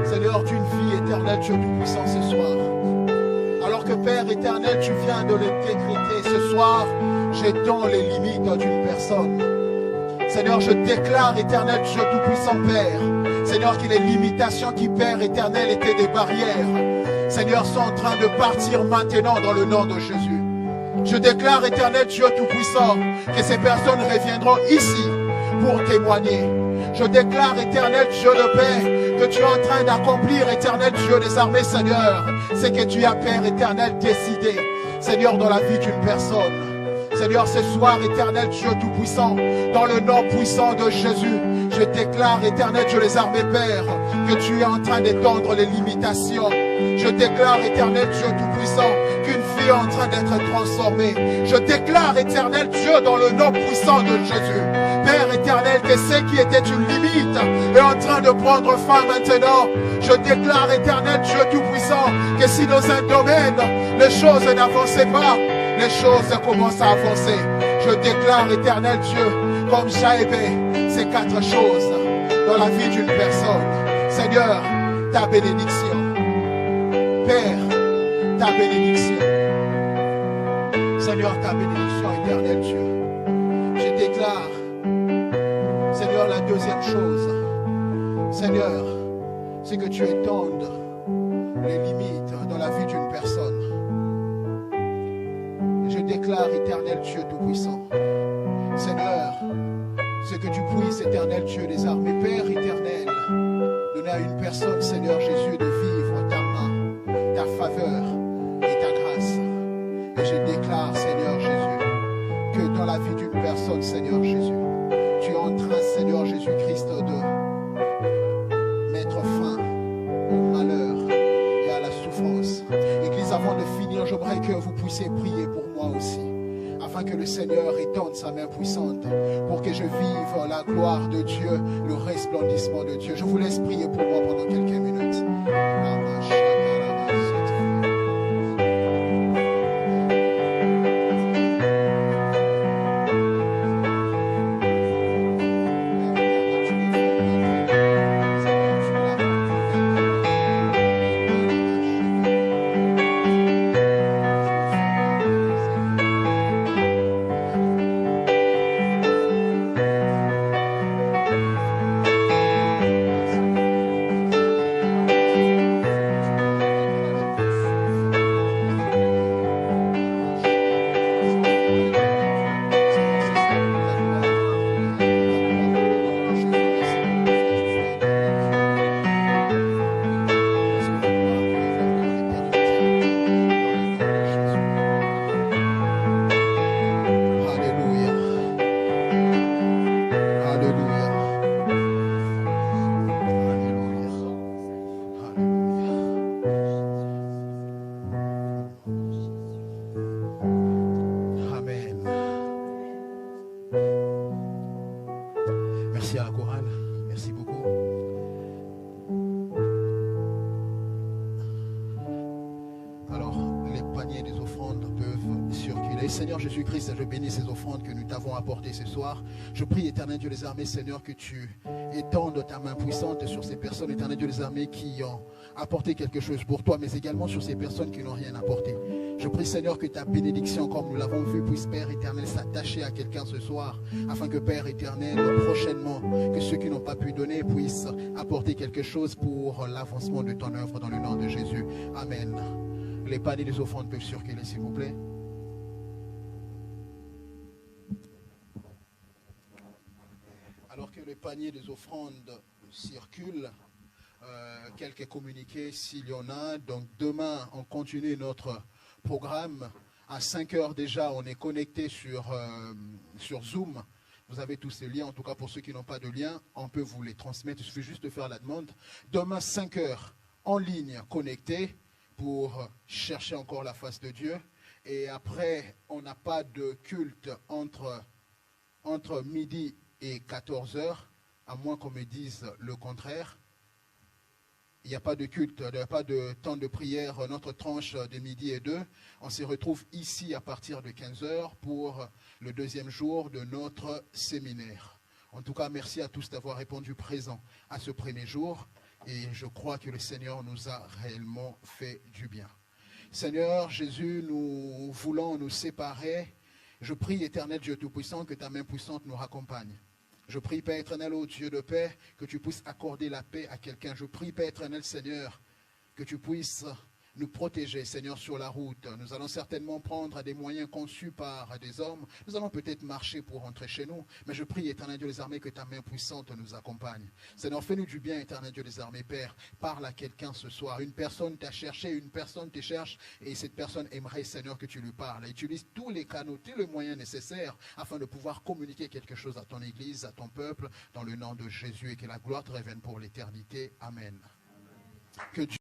Seigneur, d'une vie éternelle, Dieu Tout-Puissant, ce soir. Alors que Père éternel, tu viens de le décréter, ce soir, j'étends les limites d'une personne. Seigneur, je déclare, éternel Dieu Tout-Puissant, Père, Seigneur, que les limitations qui, Père éternel, étaient des barrières, Seigneur, sont en train de partir maintenant dans le nom de Jésus. Je déclare, éternel Dieu Tout-Puissant, que ces personnes reviendront ici pour témoigner. Je déclare, éternel Dieu de paix, que tu es en train d'accomplir, éternel Dieu des armées, Seigneur, c'est que tu as, Père éternel, décidé, Seigneur, dans la vie d'une personne. Seigneur, ce soir, éternel Dieu Tout-Puissant, dans le nom puissant de Jésus, je déclare, éternel Dieu les armées, Père, que tu es en train d'étendre les limitations. Je déclare, éternel Dieu Tout-Puissant, qu'une vie est en train d'être transformée. Je déclare, éternel Dieu, dans le nom puissant de Jésus, Père éternel, que ce qui était une limite est en train de prendre fin maintenant. Je déclare, éternel Dieu Tout-Puissant, que si dans un domaine, les choses n'avançaient pas, les choses commencent à avancer. Je déclare, éternel Dieu, comme Jaébé, ces 4 choses dans la vie d'une personne. Seigneur, ta bénédiction. Père, ta bénédiction. Seigneur, ta bénédiction, éternel Dieu. Je déclare, Seigneur, la deuxième chose. Seigneur, c'est que tu étendes les limites dans la vie d'une personne. Je déclare, éternel Dieu Tout-Puissant, Seigneur, c'est que tu puisses, éternel Dieu des armées, Père éternel, donner à une personne, Seigneur Jésus, de vivre ta main, ta faveur et ta grâce. Et je déclare, Seigneur Jésus, que dans la vie d'une personne, Seigneur Jésus, tu es en train, Seigneur Jésus-Christ, de mettre fin au malheur et à la souffrance. Église, avant de finir, j'aimerais que vous puissiez prier pour moi aussi, afin que le Seigneur étende sa main puissante pour que je vive la gloire de Dieu, le resplendissement de Dieu. Je vous laisse prier pour moi pendant quelques minutes. Seigneur Jésus-Christ, je bénis ces offrandes que nous t'avons apportées ce soir. Je prie, éternel Dieu des armées, Seigneur, que tu étendes ta main puissante sur ces personnes, éternel Dieu des armées, qui ont apporté quelque chose pour toi, mais également sur ces personnes qui n'ont rien apporté. Je prie, Seigneur, que ta bénédiction, comme nous l'avons vu, puisse, Père éternel, s'attacher à quelqu'un ce soir, afin que, Père éternel, prochainement, que ceux qui n'ont pas pu donner puissent apporter quelque chose pour l'avancement de ton œuvre dans le nom de Jésus. Amen. Les paniers des offrandes peuvent circuler, s'il vous plaît. Alors que le panier des offrandes circule, quelques communiqués s'il y en a. Donc demain, on continue notre programme. À 5 heures déjà, on est connecté sur Zoom. Vous avez tous ces liens. En tout cas, pour ceux qui n'ont pas de lien, on peut vous les transmettre. Il suffit juste de faire la demande. Demain, 5 heures, en ligne, connecté, pour chercher encore la face de Dieu. Et après, on n'a pas de culte entre midi et 14 heures, à moins qu'on me dise le contraire. Il n'y a pas de culte, il n'y a pas de temps de prière, notre tranche de midi et 2. On se retrouve ici à partir de 15 heures pour le deuxième jour de notre séminaire. En tout cas, merci à tous d'avoir répondu présent à ce premier jour. Et je crois que le Seigneur nous a réellement fait du bien. Seigneur Jésus, nous voulons nous séparer. Je prie, éternel Dieu Tout-Puissant, que ta main puissante nous raccompagne. Je prie, Père éternel, ô Dieu de paix, que tu puisses accorder la paix à quelqu'un. Je prie, Père éternel, Seigneur, que tu puisses nous protéger, Seigneur, sur la route. Nous allons certainement prendre des moyens conçus par des hommes. Nous allons peut-être marcher pour rentrer chez nous. Mais je prie, éternel Dieu des armées, que ta main puissante nous accompagne. Seigneur, fais-nous du bien, éternel Dieu des armées. Père, parle à quelqu'un ce soir. Une personne t'a cherché, une personne te cherche, et cette personne aimerait, Seigneur, que tu lui parles. Utilise tous les canaux, tous les moyens nécessaires afin de pouvoir communiquer quelque chose à ton Église, à ton peuple, dans le nom de Jésus, et que la gloire te revienne pour l'éternité. Amen. Que Dieu